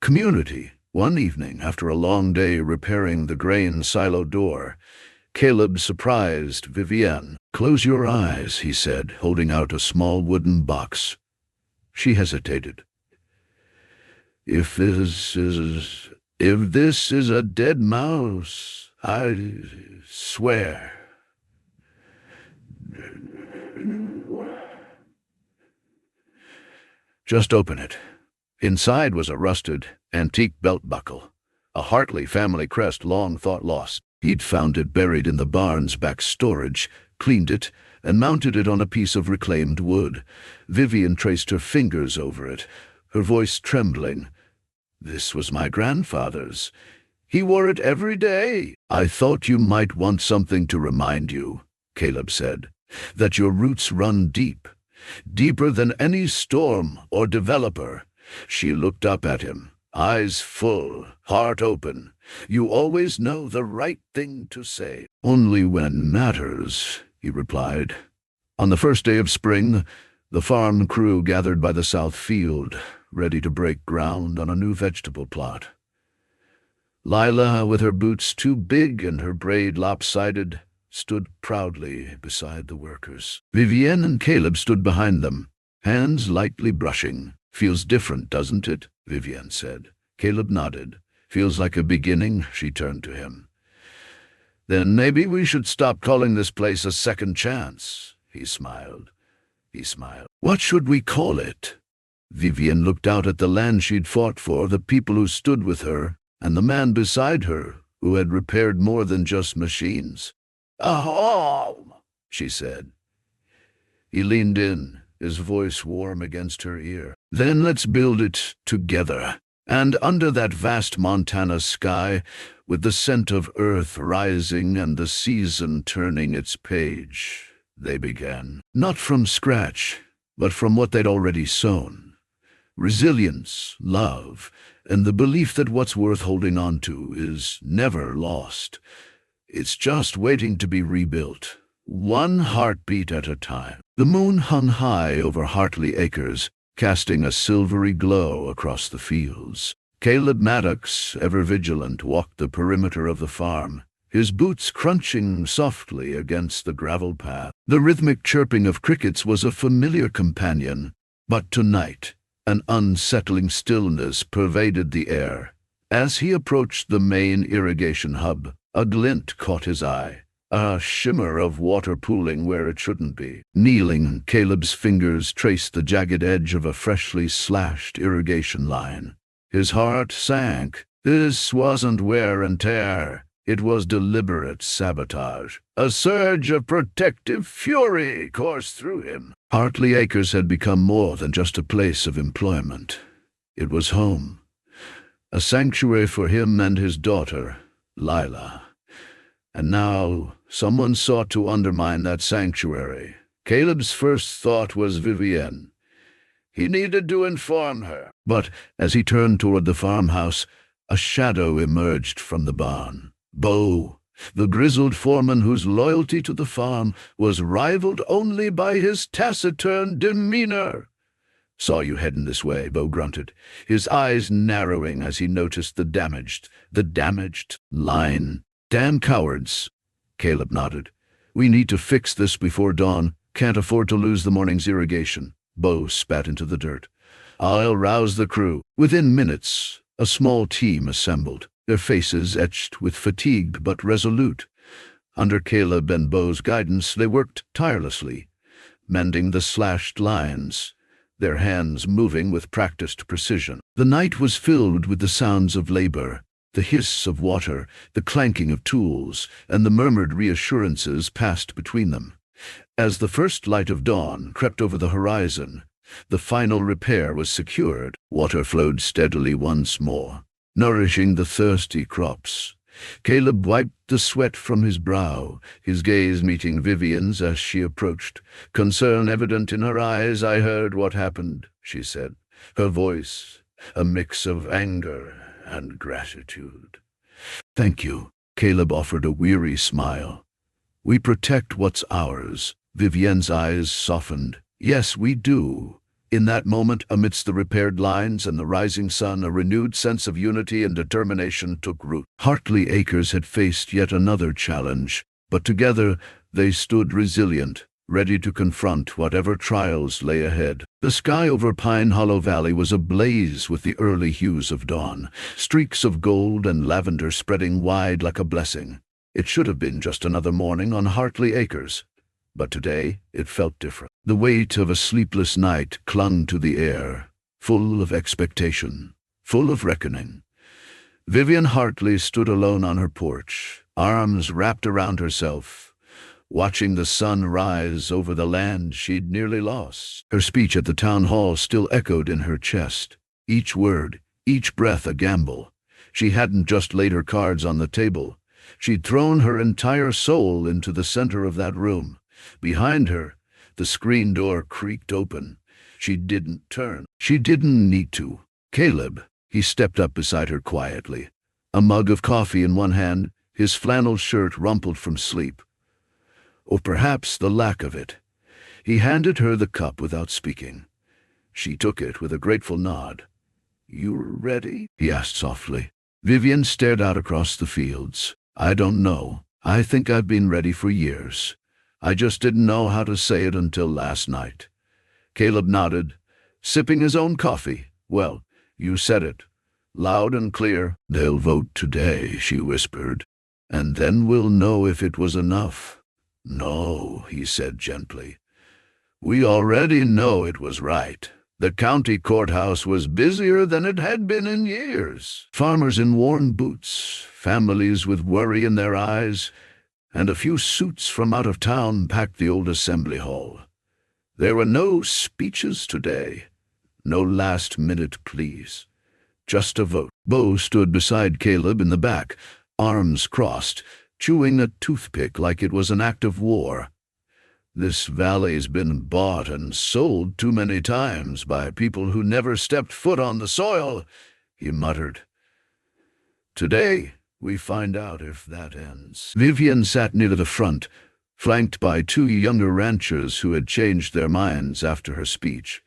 Community. One evening, after a long day repairing the grain silo door, Caleb surprised Vivienne. Close your eyes, he said, holding out a small wooden box. She hesitated. If this is a dead mouse, I swear. Just open it. Inside was a rusted, antique belt buckle, a Hartley family crest long thought lost. He'd found it buried in the barn's back storage, cleaned it, and mounted it on a piece of reclaimed wood. Vivienne traced her fingers over it, her voice trembling. This was my grandfather's. He wore it every day. I thought you might want something to remind you, Caleb said, that your roots run deep, deeper than any storm or developer. She looked up at him, eyes full, heart open. You always know the right thing to say. Only when matters, he replied. On the first day of spring, the farm crew gathered by the south field, ready to break ground on a new vegetable plot. Lila, with her boots too big and her braid lopsided, stood proudly beside the workers. Vivienne and Caleb stood behind them, hands lightly brushing. Feels different, doesn't it? Vivienne said. Caleb nodded. Feels like a beginning, she turned to him. Then maybe we should stop calling this place a second chance, he smiled. What should we call it? Vivienne looked out at the land she'd fought for, the people who stood with her, and the man beside her, who had repaired more than just machines. A home, she said. He leaned in, his voice warm against her ear. Then let's build it together. And under that vast Montana sky, with the scent of earth rising and the season turning its page, they began. Not from scratch, but from what they'd already sown. Resilience, love, and the belief that what's worth holding on to is never lost. It's just waiting to be rebuilt, one heartbeat at a time. The moon hung high over Hartley Acres, casting a silvery glow across the fields. Caleb Maddox, ever vigilant, walked the perimeter of the farm, his boots crunching softly against the gravel path. The rhythmic chirping of crickets was a familiar companion, but tonight an unsettling stillness pervaded the air. As he approached the main irrigation hub, a glint caught his eye. A shimmer of water pooling where it shouldn't be. Kneeling, Caleb's fingers traced the jagged edge of a freshly slashed irrigation line. His heart sank. This wasn't wear and tear. It was deliberate sabotage. A surge of protective fury coursed through him. Hartley Acres had become more than just a place of employment. It was home. A sanctuary for him and his daughter, Lila. And now someone sought to undermine that sanctuary. Caleb's first thought was Vivienne. He needed to inform her. But as he turned toward the farmhouse, a shadow emerged from the barn. Bo, the grizzled foreman whose loyalty to the farm was rivaled only by his taciturn demeanor, Saw you heading this way, Bo grunted, his eyes narrowing as he noticed the damaged line. Damn cowards. Caleb nodded. We need to fix this before dawn. Can't afford to lose the morning's irrigation. Bo spat into the dirt. I'll rouse the crew. Within minutes, a small team assembled, their faces etched with fatigue but resolute. Under Caleb and Bo's guidance, they worked tirelessly, mending the slashed lines, their hands moving with practiced precision. The night was filled with the sounds of labor, the hiss of water, the clanking of tools, and the murmured reassurances passed between them. As the first light of dawn crept over the horizon, the final repair was secured. Water flowed steadily once more, nourishing the thirsty crops. Caleb wiped the sweat from his brow, his gaze meeting Vivian's as she approached. Concern evident in her eyes. I heard what happened, she said, her voice a mix of anger and gratitude. Thank you, Caleb offered a weary smile. We protect what's ours. Vivian's eyes softened. Yes, we do. In that moment, amidst the repaired lines and the rising sun, a renewed sense of unity and determination took root. Hartley Acres had faced yet another challenge, but together they stood resilient, ready to confront whatever trials lay ahead. The sky over Pine Hollow Valley was ablaze with the early hues of dawn, streaks of gold and lavender spreading wide like a blessing. It should have been just another morning on Hartley Acres, but today it felt different. The weight of a sleepless night clung to the air, full of expectation, full of reckoning. Vivian Hartley stood alone on her porch, arms wrapped around herself, watching the sun rise over the land she'd nearly lost. Her speech at the town hall still echoed in her chest, each word, each breath a gamble. She hadn't just laid her cards on the table. She'd thrown her entire soul into the center of that room. Behind her, the screen door creaked open. She didn't turn. She didn't need to. Caleb, he stepped up beside her quietly, a mug of coffee in one hand, his flannel shirt rumpled from sleep. Or perhaps the lack of it. He handed her the cup without speaking. She took it with a grateful nod. You ready? He asked softly. Vivian stared out across the fields. I don't know. I think I've been ready for years. I just didn't know how to say it until last night. Caleb nodded, sipping his own coffee. Well, you said it. Loud and clear. They'll vote today, she whispered, and then we'll know if it was enough. No, he said gently. We already know it was right. The county courthouse was busier than it had been in years. Farmers in worn boots, families with worry in their eyes, and a few suits from out of town packed the old assembly hall. There were no speeches today, no last-minute pleas, just a vote. Bo stood beside Caleb in the back, arms crossed, chewing a toothpick like it was an act of war. This valley's been bought and sold too many times by people who never stepped foot on the soil, he muttered. Today, we find out if that ends. Vivian sat near the front, flanked by two younger ranchers who had changed their minds after her speech.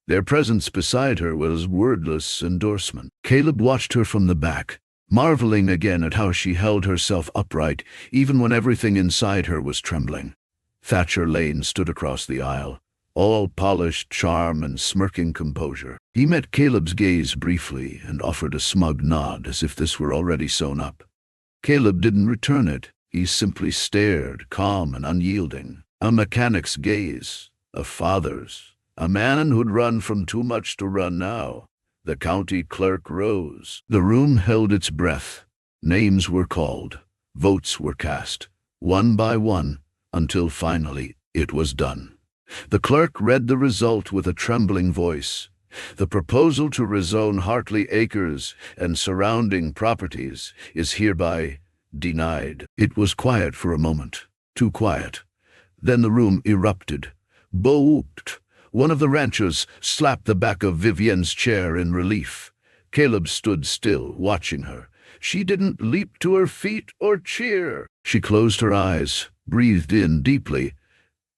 Their presence beside her was wordless endorsement. Caleb watched her from the back, marveling again at how she held herself upright, even when everything inside her was trembling. Thatcher Lane stood across the aisle, all polished charm and smirking composure. He met Caleb's gaze briefly and offered a smug nod as if this were already sewn up. Caleb didn't return it. He simply stared, calm and unyielding. A mechanic's gaze, a father's, a man who'd run from too much to run now. The county clerk rose. The room held its breath. Names were called. Votes were cast, one by one, until finally it was done. The clerk read the result with a trembling voice. The proposal to rezone Hartley Acres and surrounding properties is hereby denied. It was quiet for a moment, too quiet. Then the room erupted. Bo whooped. One of the ranchers slapped the back of Vivian's chair in relief. Caleb stood still, watching her. She didn't leap to her feet or cheer. She closed her eyes, breathed in deeply,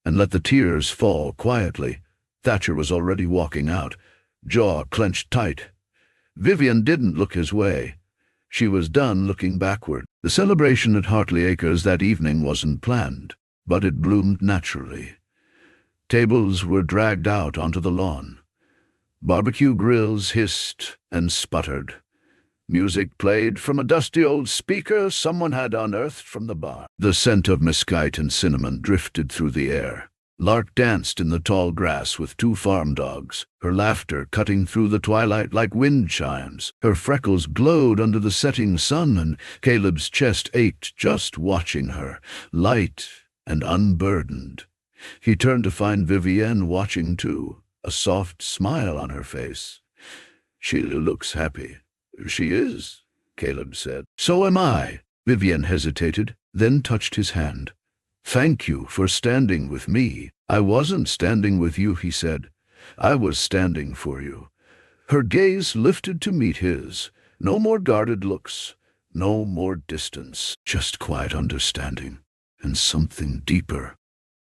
and let the tears fall quietly. Thatcher was already walking out, jaw clenched tight. Vivian didn't look his way. She was done looking backward. The celebration at Hartley Acres that evening wasn't planned, but it bloomed naturally. Tables were dragged out onto the lawn. Barbecue grills hissed and sputtered. Music played from a dusty old speaker someone had unearthed from the bar. The scent of mesquite and cinnamon drifted through the air. Lark danced in the tall grass with 2 farm dogs, her laughter cutting through the twilight like wind chimes. Her freckles glowed under the setting sun, and Caleb's chest ached just watching her, light and unburdened. He turned to find Vivienne watching too, a soft smile on her face. "She looks happy." "She is," Caleb said. "So am I." Vivienne hesitated, then touched his hand. "Thank you for standing with me." "I wasn't standing with you," he said. "I was standing for you." Her gaze lifted to meet his. No more guarded looks, no more distance, just quiet understanding, and something deeper.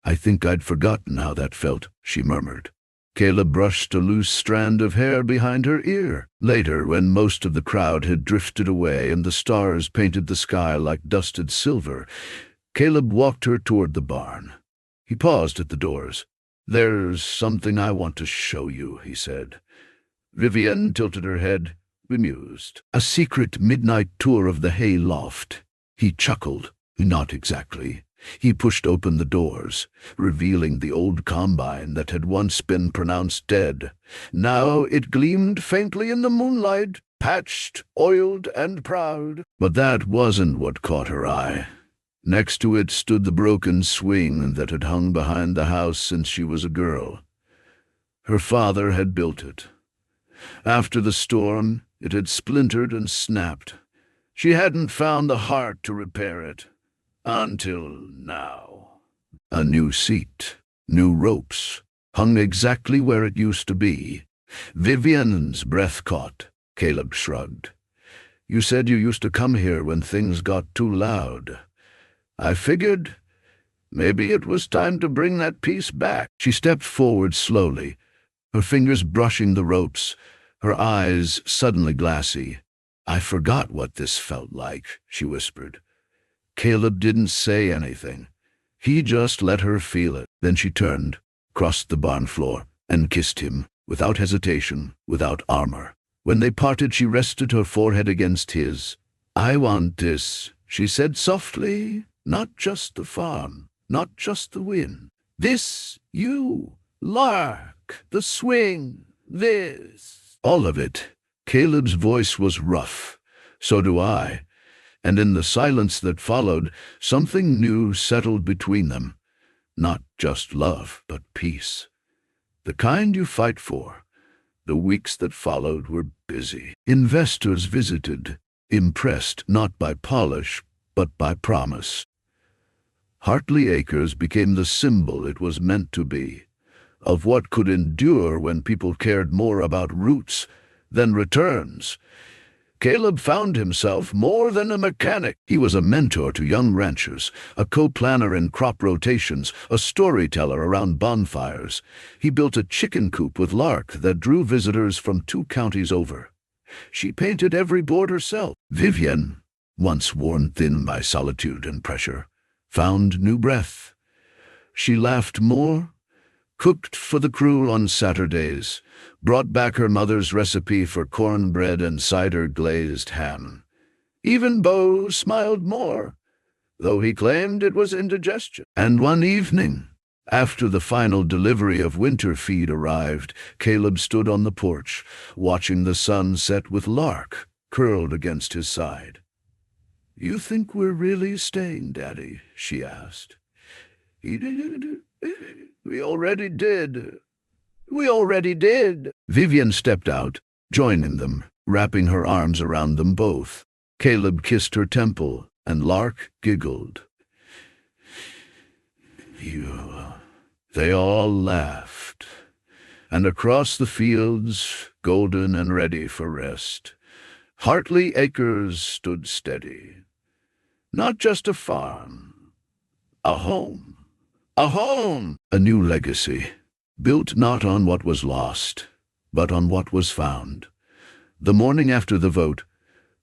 "I think I'd forgotten how that felt," she murmured. Caleb brushed a loose strand of hair behind her ear. Later, when most of the crowd had drifted away and the stars painted the sky like dusted silver, Caleb walked her toward the barn. He paused at the doors. "There's something I want to show you," he said. Vivienne tilted her head, bemused. "A secret midnight tour of the hay loft." He chuckled. "Not exactly." He pushed open the doors, revealing the old combine that had once been pronounced dead. Now it gleamed faintly in the moonlight, patched, oiled, and proud. But that wasn't what caught her eye. Next to it stood the broken swing that had hung behind the house since she was a girl. Her father had built it. After the storm, it had splintered and snapped. She hadn't found the heart to repair it. Until now. A new seat, new ropes, hung exactly where it used to be. Vivienne's breath caught. Caleb shrugged. "You said you used to come here when things got too loud. I figured maybe it was time to bring that piece back." She stepped forward slowly, her fingers brushing the ropes, her eyes suddenly glassy. "I forgot what this felt like," she whispered. Caleb didn't say anything. He just let her feel it. Then she turned, crossed the barn floor, and kissed him, without hesitation, without armor. When they parted, she rested her forehead against his. "I want this," she said softly. "Not just the farm, not just the wind. This, you, Lark, the swing, this. All of it." Caleb's voice was rough. "So do I." And in the silence that followed, something new settled between them. Not just love, but peace. The kind you fight for. The weeks that followed were busy. Investors visited, impressed not by polish, but by promise. Hartley Acres became the symbol it was meant to be, of what could endure when people cared more about roots than returns. Caleb found himself more than a mechanic. He was a mentor to young ranchers, a co-planner in crop rotations, a storyteller around bonfires. He built a chicken coop with Lark that drew visitors from 2 counties over. She painted every board herself. Vivienne, once worn thin by solitude and pressure, found new breath. She laughed more, cooked for the crew on Saturdays, brought back her mother's recipe for cornbread and cider-glazed ham. Even Beau smiled more, though he claimed it was indigestion. And one evening, after the final delivery of winter feed arrived, Caleb stood on the porch, watching the sun set with Lark curled against his side. "You think we're really staying, Daddy?" she asked. We already did. We already did." Vivienne stepped out, joining them, wrapping her arms around them both. Caleb kissed her temple, and Lark giggled. They all laughed. And across the fields, golden and ready for rest, Hartley Acres stood steady. Not just a farm, a home. A home! A new legacy. built not on what was lost, but on what was found. The morning after the vote,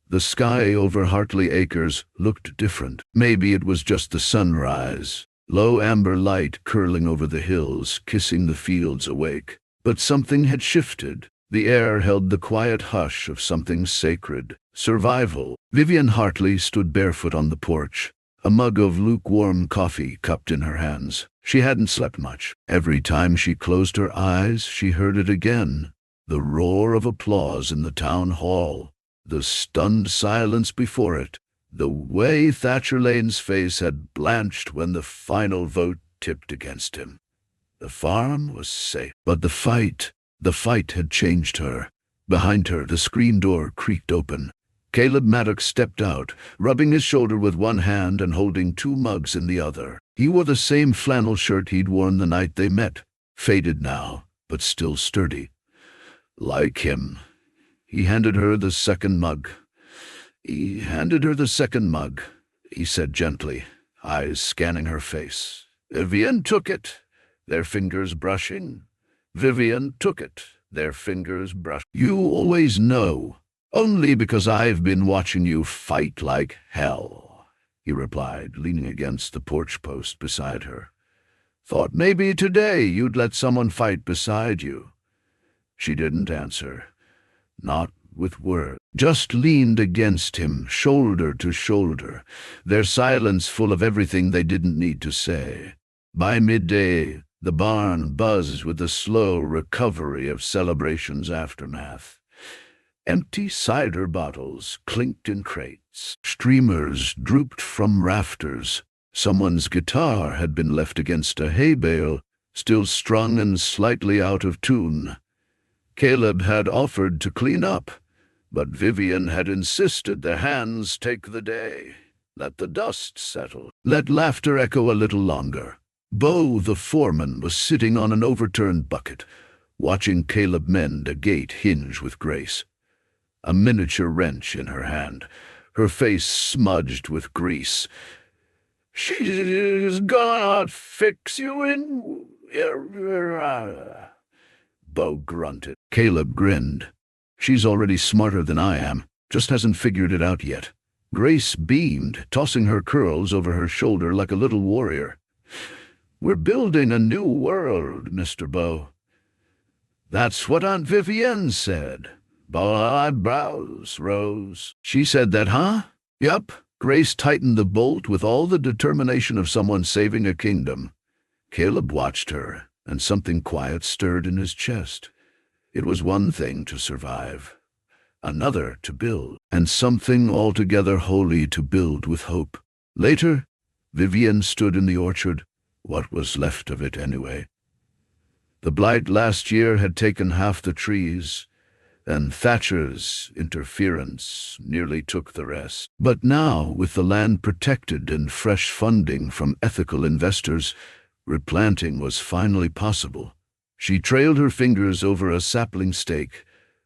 the sky over Hartley Acres looked different. Maybe it was just the sunrise, low amber light curling over the hills, kissing the fields awake. But something had shifted. The air held the quiet hush of something sacred, survival. Vivian Hartley stood barefoot on the porch, a mug of lukewarm coffee cupped in her hands. She hadn't slept much. Every time she closed her eyes, she heard it again. The roar of applause in the town hall, the stunned silence before it, the way Thatcher Lane's face had blanched when the final vote tipped against him. The farm was safe, but the fight had changed her. Behind her, the screen door creaked open. Caleb Maddox stepped out, rubbing his shoulder with one hand and holding two mugs in the other. He wore the same flannel shirt he'd worn the night they met, faded now, but still sturdy. Like him. He handed her the second mug. He said gently, eyes scanning her face. Vivian took it, their fingers brushing. Vivian took it, their fingers brushing. You always know, only because I've been watching you fight like hell, he replied, leaning against the porch post beside her. Thought maybe today you'd let someone fight beside you. She didn't answer, not with words, just leaned against him, shoulder to shoulder, their silence full of everything they didn't need to say. By midday, the barn buzzed with the slow recovery of celebration's aftermath. Empty cider bottles clinked in crates. Streamers drooped from rafters. Someone's guitar had been left against a hay bale, still strung and slightly out of tune. Caleb had offered to clean up, but Vivian had insisted the hands take the day. Let the dust settle. Let laughter echo a little longer. Bo, the foreman, was sitting on an overturned bucket, watching Caleb mend a gate hinge with grace. A miniature wrench in her hand, her face smudged with grease. She's gonna fix you in... Bo grunted. Caleb grinned. She's already smarter than I am, just hasn't figured it out yet. Grace beamed, tossing her curls over her shoulder like a little warrior. We're building a new world, Mr. Bo. That's what Aunt Vivienne said. Bo's eyebrows rose. She said that, huh? Yup. Grace tightened the bolt with all the determination of someone saving a kingdom. Caleb watched her, and something quiet stirred in his chest. It was one thing to survive, another to build, and something altogether holy to build with hope. Later, Vivian stood in the orchard, what was left of it anyway. The blight last year had taken half the trees, and Thatcher's interference nearly took the rest. But now, with the land protected and fresh funding from ethical investors, replanting was finally possible. She trailed her fingers over a sapling stake,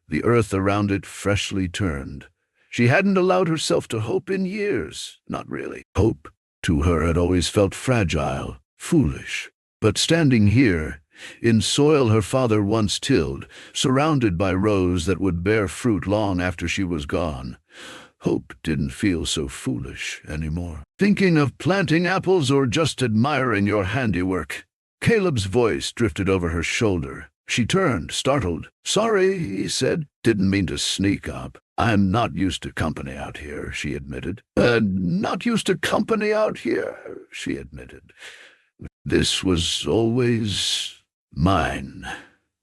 the earth around it freshly turned. She hadn't allowed herself to hope in years, not really. Hope, to her, had always felt fragile, foolish. But standing here, in soil her father once tilled, surrounded by rows that would bear fruit long after she was gone, hope didn't feel so foolish anymore. Thinking of planting apples or just admiring your handiwork? Caleb's voice drifted over her shoulder. She turned, startled. Sorry, he said. Didn't mean to sneak up. I'm not used to company out here, she admitted. Not used to company out here, she admitted. This was always mine.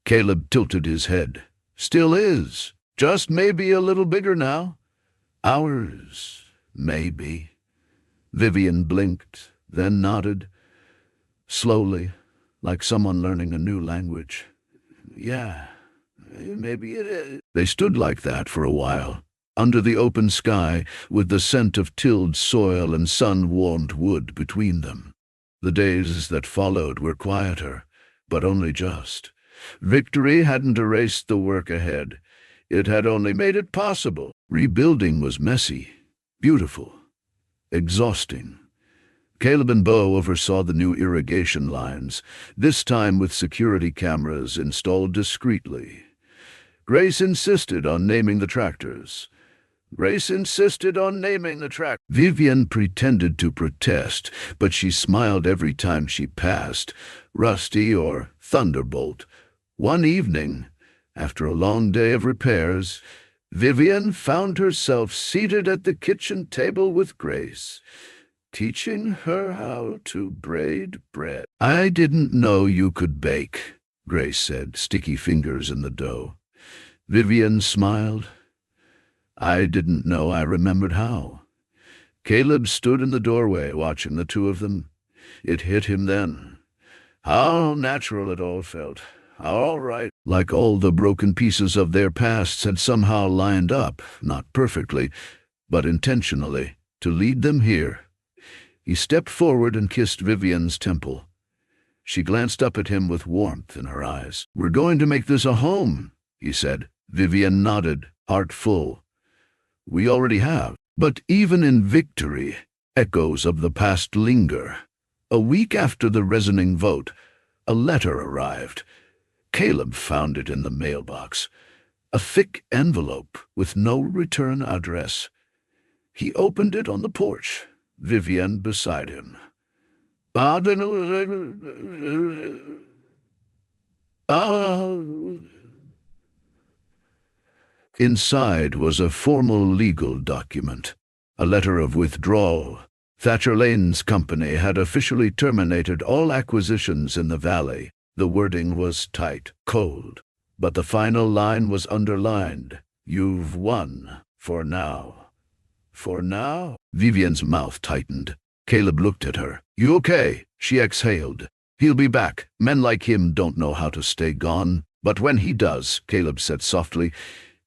Caleb tilted his head. Still is. Just maybe a little bigger now. Ours, maybe. Vivian blinked, then nodded. Slowly, like someone learning a new language. Yeah, maybe it is. They stood like that for a while, under the open sky, with the scent of tilled soil and sun-warmed wood between them. The days that followed were quieter, but only just. Victory hadn't erased the work ahead. It had only made it possible. Rebuilding was messy, beautiful, exhausting. Caleb and Bo oversaw the new irrigation lines, this time with security cameras installed discreetly. Grace insisted on naming the tractors. Vivian pretended to protest, but she smiled every time she passed, Rusty or Thunderbolt. One evening, after a long day of repairs, Vivian found herself seated at the kitchen table with Grace, teaching her how to braid bread. "I didn't know you could bake," Grace said, sticky fingers in the dough. Vivian smiled. "I didn't know I remembered how." Caleb stood in the doorway, watching the two of them. It hit him then. How natural it all felt. How all right. Like all the broken pieces of their pasts had somehow lined up, not perfectly, but intentionally, to lead them here. He stepped forward and kissed Vivian's temple. She glanced up at him with warmth in her eyes. "We're going to make this a home," he said. Vivian nodded, heart full. "We already have." But even in victory, echoes of the past linger. A week after the resonating vote, a letter arrived. Caleb found it in the mailbox. A thick envelope with no return address. He opened it on the porch, Vivian beside him. Inside was a formal legal document, a letter of withdrawal. Thatcher Lane's company had officially terminated all acquisitions in the valley. The wording was tight, cold, but the final line was underlined. "You've won, for now." "For now?" Vivian's mouth tightened. Caleb looked at her. "You okay?" She exhaled. "He'll be back. Men like him don't know how to stay gone. But when he does," Caleb said softly,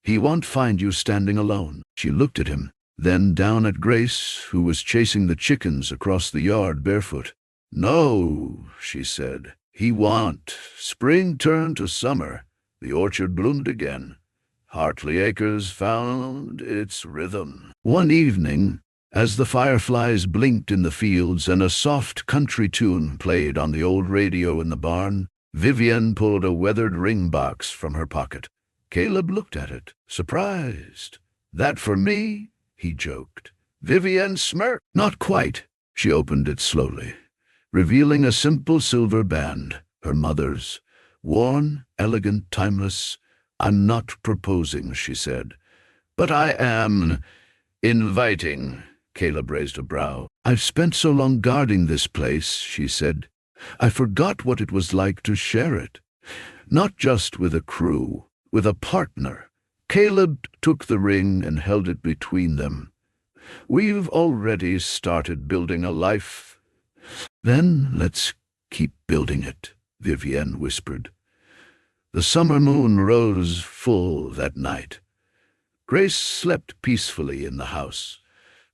"he won't find you standing alone." She looked at him, then down at Grace, who was chasing the chickens across the yard barefoot. "No," she said, "he won't." Spring turned to summer. The orchard bloomed again. Hartley Acres found its rhythm. One evening, as the fireflies blinked in the fields and a soft country tune played on the old radio in the barn, Vivian pulled a weathered ring box from her pocket. Caleb looked at it, surprised. "That for me?" he joked. Vivian smirked. "Not quite." She opened it slowly, revealing a simple silver band, her mother's. Worn, elegant, timeless. "I'm not proposing," she said. "But I am inviting." Caleb raised a brow. "I've spent so long guarding this place," she said. "I forgot what it was like to share it. Not just with a crew, with a partner." Caleb took the ring and held it between them. "We've already started building a life." "Then let's keep building it," Vivian whispered. The summer moon rose full that night. Grace slept peacefully in the house,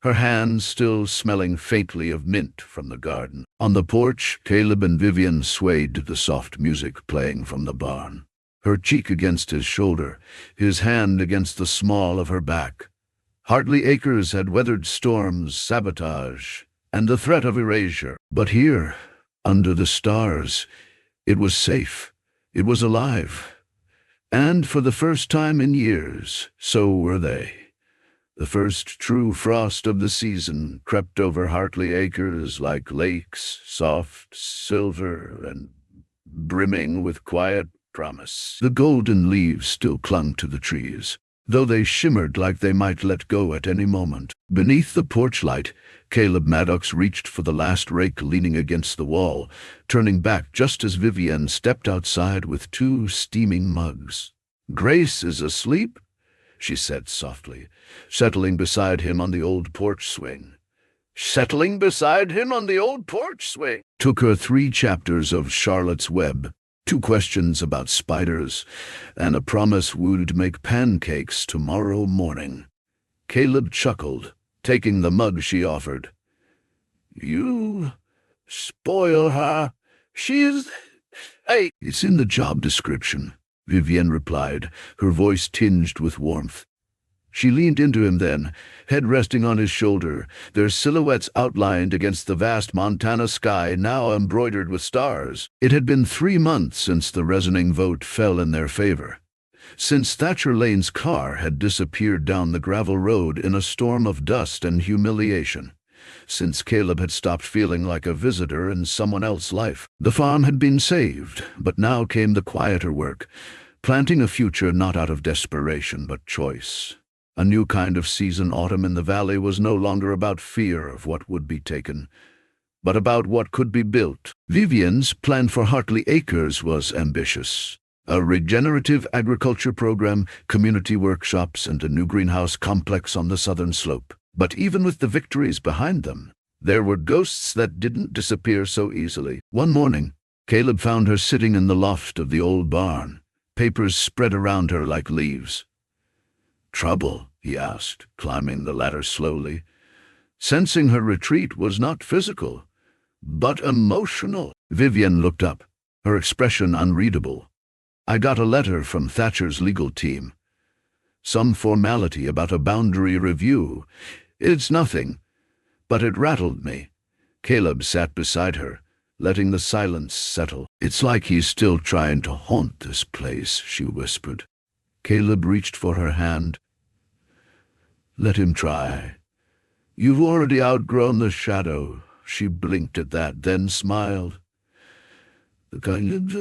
her hands still smelling faintly of mint from the garden. On the porch, Caleb and Vivian swayed to the soft music playing from the barn, her cheek against his shoulder, his hand against the small of her back. Hartley Acres had weathered storms, sabotage, and the threat of erasure. But here, under the stars, it was safe. It was alive. And for the first time in years, so were they. The first true frost of the season crept over Hartley Acres like lakes, soft, silver, and brimming with quiet promise. The golden leaves still clung to the trees, though they shimmered like they might let go at any moment. Beneath the porch light, Caleb Maddox reached for the last rake leaning against the wall, turning back just as Vivian stepped outside with 2 steaming mugs. "Grace is asleep," she said softly, settling beside him on the old porch swing. Took her 3 chapters of Charlotte's Web, 2 questions about spiders, and a promise would make pancakes tomorrow morning. Caleb chuckled, taking the mug she offered. "You spoil her. She's... Hey." "It's in the job description," Vivian replied, her voice tinged with warmth. She leaned into him then, head resting on his shoulder, their silhouettes outlined against the vast Montana sky now embroidered with stars. It had been 3 months since the resonating vote fell in their favor, since Thatcher Lane's car had disappeared down the gravel road in a storm of dust and humiliation, since Caleb had stopped feeling like a visitor in someone else's life. The farm had been saved, but now came the quieter work, planting a future not out of desperation but choice. A new kind of season autumn in the valley was no longer about fear of what would be taken, but about what could be built. Vivian's plan for Hartley Acres was ambitious. A regenerative agriculture program, community workshops, and a new greenhouse complex on the southern slope. But even with the victories behind them, there were ghosts that didn't disappear so easily. One morning, Caleb found her sitting in the loft of the old barn, papers spread around her like leaves. "Trouble?" he asked, climbing the ladder slowly, sensing her retreat was not physical, but emotional. Vivian looked up, her expression unreadable. "I got a letter from Thatcher's legal team. Some formality about a boundary review. It's nothing, but it rattled me." Caleb sat beside her, letting the silence settle. "It's like he's still trying to haunt this place," she whispered. Caleb reached for her hand. "Let him try. You've already outgrown the shadow." She blinked at that, then smiled. "The kind of...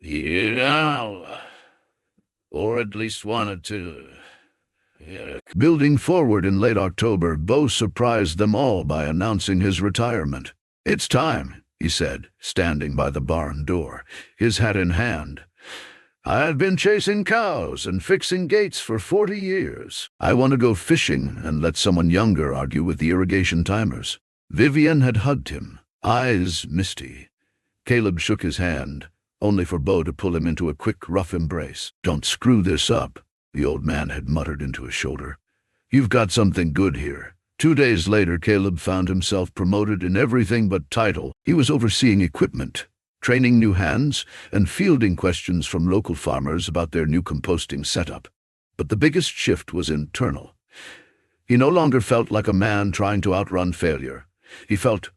yeah, or at least wanted to." Building forward in late October, Bo surprised them all by announcing his retirement. "It's time," he said, standing by the barn door, his hat in hand. "I had been chasing cows and fixing gates for 40 years. I want to go fishing and let someone younger argue with the irrigation timers." Vivian had hugged him, eyes misty. Caleb shook his hand, only for Bo to pull him into a quick, rough embrace. "Don't screw this up," the old man had muttered into his shoulder. "You've got something good here." 2 days later, Caleb found himself promoted in everything but title. He was overseeing equipment, training new hands, and fielding questions from local farmers about their new composting setup. But the biggest shift was internal. He no longer felt like a man trying to outrun failure. He felt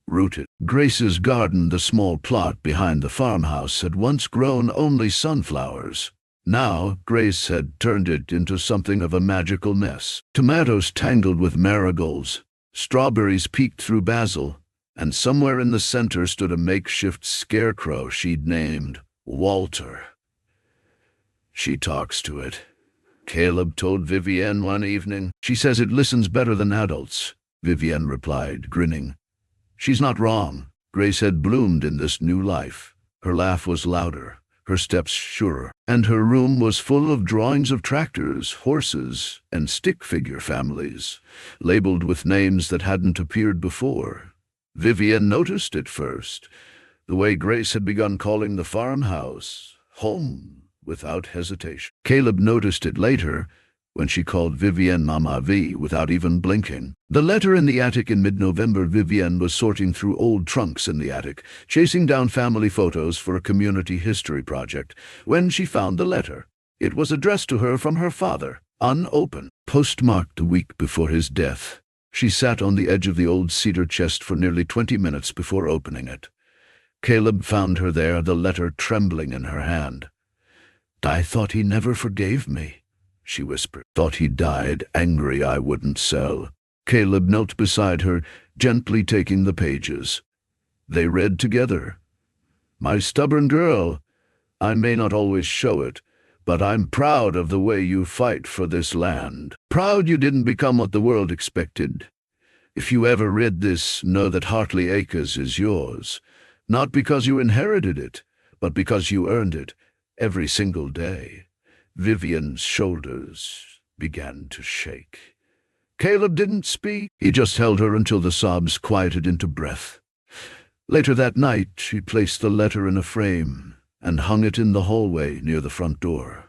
rooted. Grace's garden, the small plot behind the farmhouse, had once grown only sunflowers. Now, Grace had turned it into something of a magical mess. Tomatoes tangled with marigolds, strawberries peeked through basil, and somewhere in the center stood a makeshift scarecrow she'd named Walter. "She talks to it," Caleb told Vivienne one evening. "She says it listens better than adults," Vivienne replied, grinning. "She's not wrong." Grace had bloomed in this new life. Her laugh was louder, her steps surer, and her room was full of drawings of tractors, horses, and stick-figure families, labeled with names that hadn't appeared before. Vivian noticed it first, the way Grace had begun calling the farmhouse home without hesitation. Caleb noticed it later, when she called Vivienne Mama V without even blinking. The letter in the attic in mid-November. Vivienne was sorting through old trunks in the attic, chasing down family photos for a community history project, when she found the letter. It was addressed to her from her father, unopened, postmarked a week before his death. She sat on the edge of the old cedar chest for nearly 20 minutes before opening it. Caleb found her there, the letter trembling in her hand. "I thought he never forgave me," she whispered. "Thought he died angry I wouldn't sell." Caleb knelt beside her, gently taking the pages. They read together. "My stubborn girl, I may not always show it, but I'm proud of the way you fight for this land. Proud you didn't become what the world expected. If you ever read this, know that Hartley Acres is yours, not because you inherited it, but because you earned it every single day." Vivian's shoulders began to shake. Caleb didn't speak. He just held her until the sobs quieted into breath. Later that night, she placed the letter in a frame and hung it in the hallway near the front door.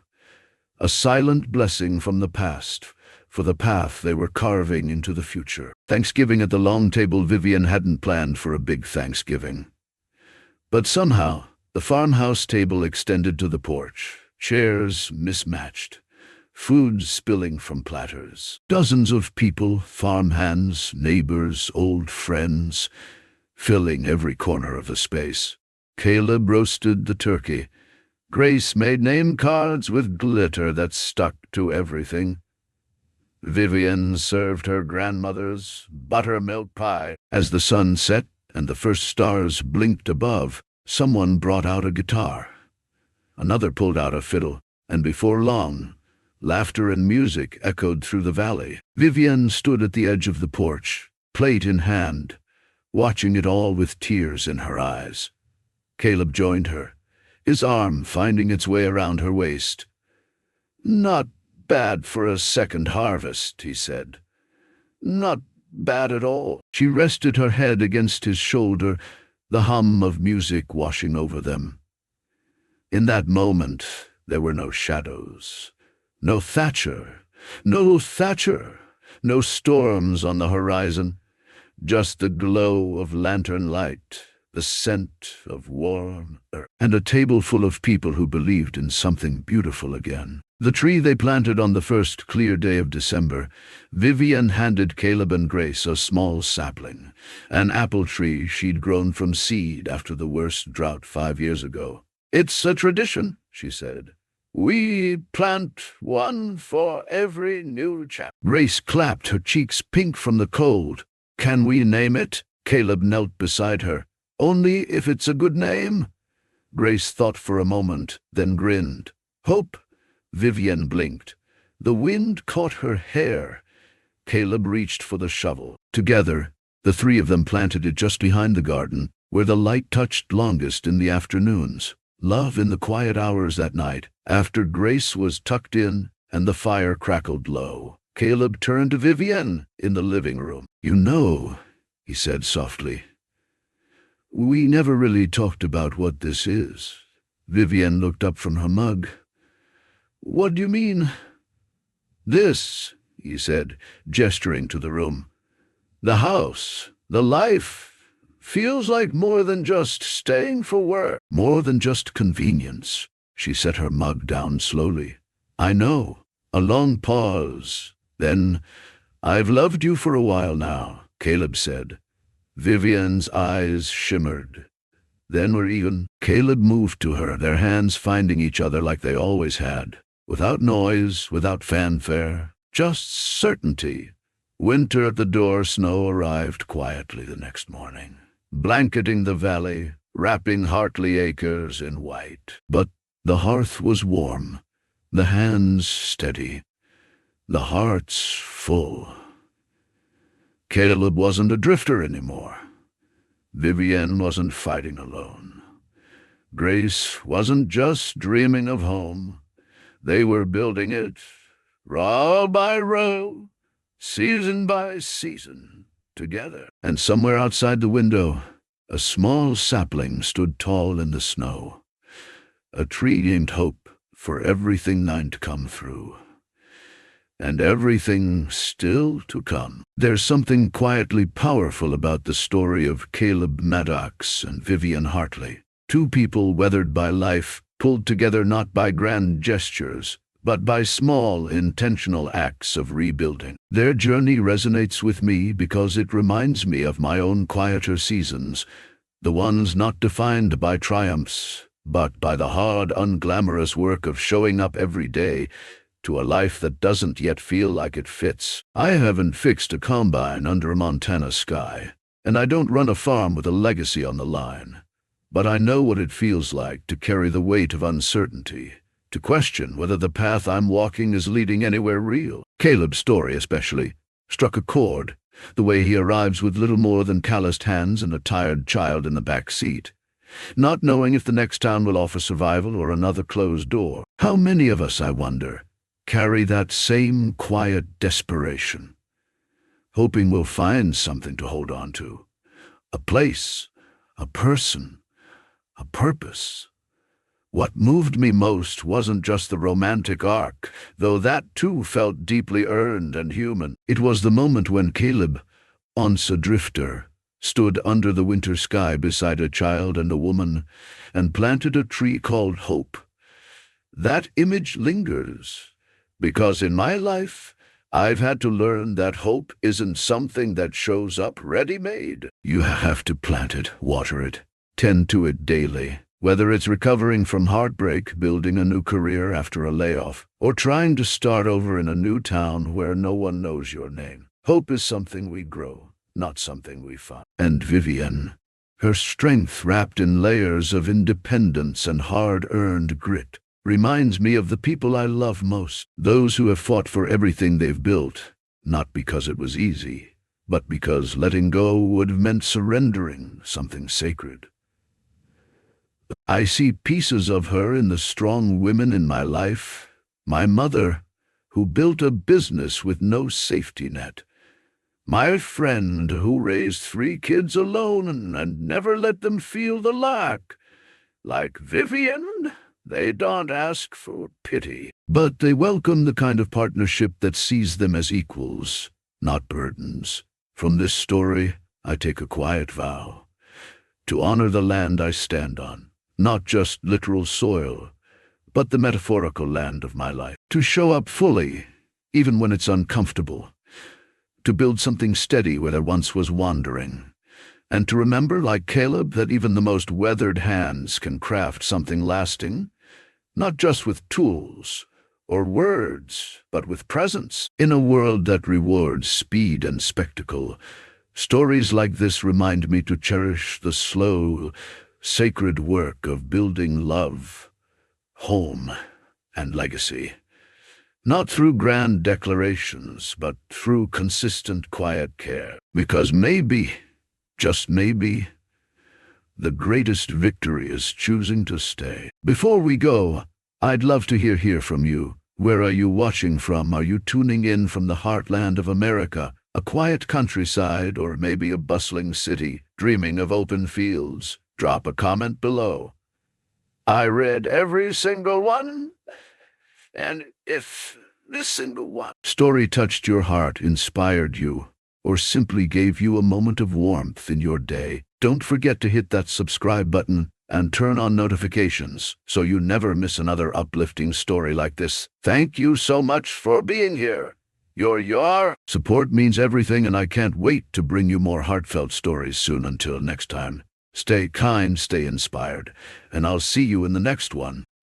A silent blessing from the past, for the path they were carving into the future. Thanksgiving at the long table. Vivian hadn't planned for a big Thanksgiving. But somehow, The farmhouse table extended to the porch, chairs mismatched, food spilling from platters. Dozens of people, farmhands, neighbors, old friends, filling every corner of the space. Caleb roasted the turkey. Grace made name cards with glitter that stuck to everything. Vivian served her grandmother's buttermilk pie. As the sun set and the first stars blinked above, someone brought out a guitar. Another pulled out a fiddle, and before long, laughter and music echoed through the valley. Vivian stood at the edge of the porch, plate in hand, watching it all with tears in her eyes. Caleb joined her, his arm finding its way around her waist. "Not bad for a second harvest," he said. "Not bad at all." She rested her head against his shoulder, the hum of music washing over them. In that moment, there were no shadows, no Thatcher, no storms on the horizon, just the glow of lantern light, the scent of warm earth, and a table full of people who believed in something beautiful again. The tree they planted on the first clear day of December, Vivian handed Caleb and Grace a small sapling, an apple tree she'd grown from seed after the worst drought 5 years ago. "It's a tradition," she said. "We plant one for every new chapter." Grace clapped, her cheeks pink from the cold. "Can we name it?" Caleb knelt beside her. "Only if it's a good name." Grace thought for a moment, then grinned. "Hope." Vivian blinked. The wind caught her hair. Caleb reached for the shovel. Together, the three of them planted it just behind the garden, where the light touched longest in the afternoons. Love in the quiet hours that night, after Grace was tucked in and the fire crackled low. Caleb turned to Vivian in the living room. "You know," he said softly, "we never really talked about what this is." Vivian looked up from her mug. "What do you mean?" "This," he said, gesturing to the room. "The house, the life, feels like more than just staying for work, more than just convenience." She set her mug down slowly. "I know." A long pause. Then, "I've loved you for a while now," Caleb said. Vivian's eyes shimmered. Then were even. Caleb moved to her, their hands finding each other like they always had. Without noise, without fanfare, just certainty. Winter at the door, snow arrived quietly the next morning, blanketing the valley, wrapping Hartley acres in white. But the hearth was warm, the hands steady, the hearts full. Caleb wasn't a drifter anymore. Vivian wasn't fighting alone. Grace wasn't just dreaming of home. They were building it, row by row, season by season, together. And somewhere outside the window, a small sapling stood tall in the snow, a tree named Hope for everything nine to come through, and everything still to come. There's something quietly powerful about the story of Caleb Maddox and Vivian Hartley, two people weathered by life, pulled together not by grand gestures, but by small, intentional acts of rebuilding. Their journey resonates with me because it reminds me of my own quieter seasons, the ones not defined by triumphs, but by the hard, unglamorous work of showing up every day to a life that doesn't yet feel like it fits. I haven't fixed a combine under a Montana sky, and I don't run a farm with a legacy on the line. But I know what it feels like to carry the weight of uncertainty, to question whether the path I'm walking is leading anywhere real. Caleb's story especially struck a chord, the way he arrives with little more than calloused hands and a tired child in the back seat, not knowing if the next town will offer survival or another closed door. How many of us, I wonder, carry that same quiet desperation, hoping we'll find something to hold on to, a place, a person, a purpose? What moved me most wasn't just the romantic arc, though that too felt deeply earned and human. It was the moment when Caleb, once a drifter, stood under the winter sky beside a child and a woman, and planted a tree called Hope. That image lingers, because in my life, I've had to learn that hope isn't something that shows up ready-made. You have to plant it, water it, tend to it daily. Whether it's recovering from heartbreak, building a new career after a layoff, or trying to start over in a new town where no one knows your name. Hope is something we grow, not something we find. And Vivian, her strength wrapped in layers of independence and hard-earned grit, reminds me of the people I love most, those who have fought for everything they've built, not because it was easy, but because letting go would have meant surrendering something sacred. I see pieces of her in the strong women in my life. My mother, who built a business with no safety net. My friend, who raised 3 kids alone and never let them feel the lack. Like Vivian, they don't ask for pity, but they welcome the kind of partnership that sees them as equals, not burdens. From this story, I take a quiet vow to honor the land I stand on, not just literal soil, but the metaphorical land of my life. To show up fully, even when it's uncomfortable. To build something steady where there once was wandering. And to remember, like Caleb, that even the most weathered hands can craft something lasting, not just with tools or words, but with presence. In a world that rewards speed and spectacle, stories like this remind me to cherish the slow, sacred work of building love, home, and legacy. Not through grand declarations, but through consistent, quiet care. Because maybe, just maybe, the greatest victory is choosing to stay. Before we go, I'd love to hear from you. Where are you watching from? Are you tuning in from the heartland of America, a quiet countryside, or maybe a bustling city, dreaming of open fields? Drop a comment below. I read every single one, and if this single one story touched your heart, inspired you, or simply gave you a moment of warmth in your day, don't forget to hit that subscribe button and turn on notifications so you never miss another uplifting story like this. Thank you so much for being here. Your support means everything, and I can't wait to bring you more heartfelt stories soon. Until next time, stay kind, stay inspired, and I'll see you in the next one.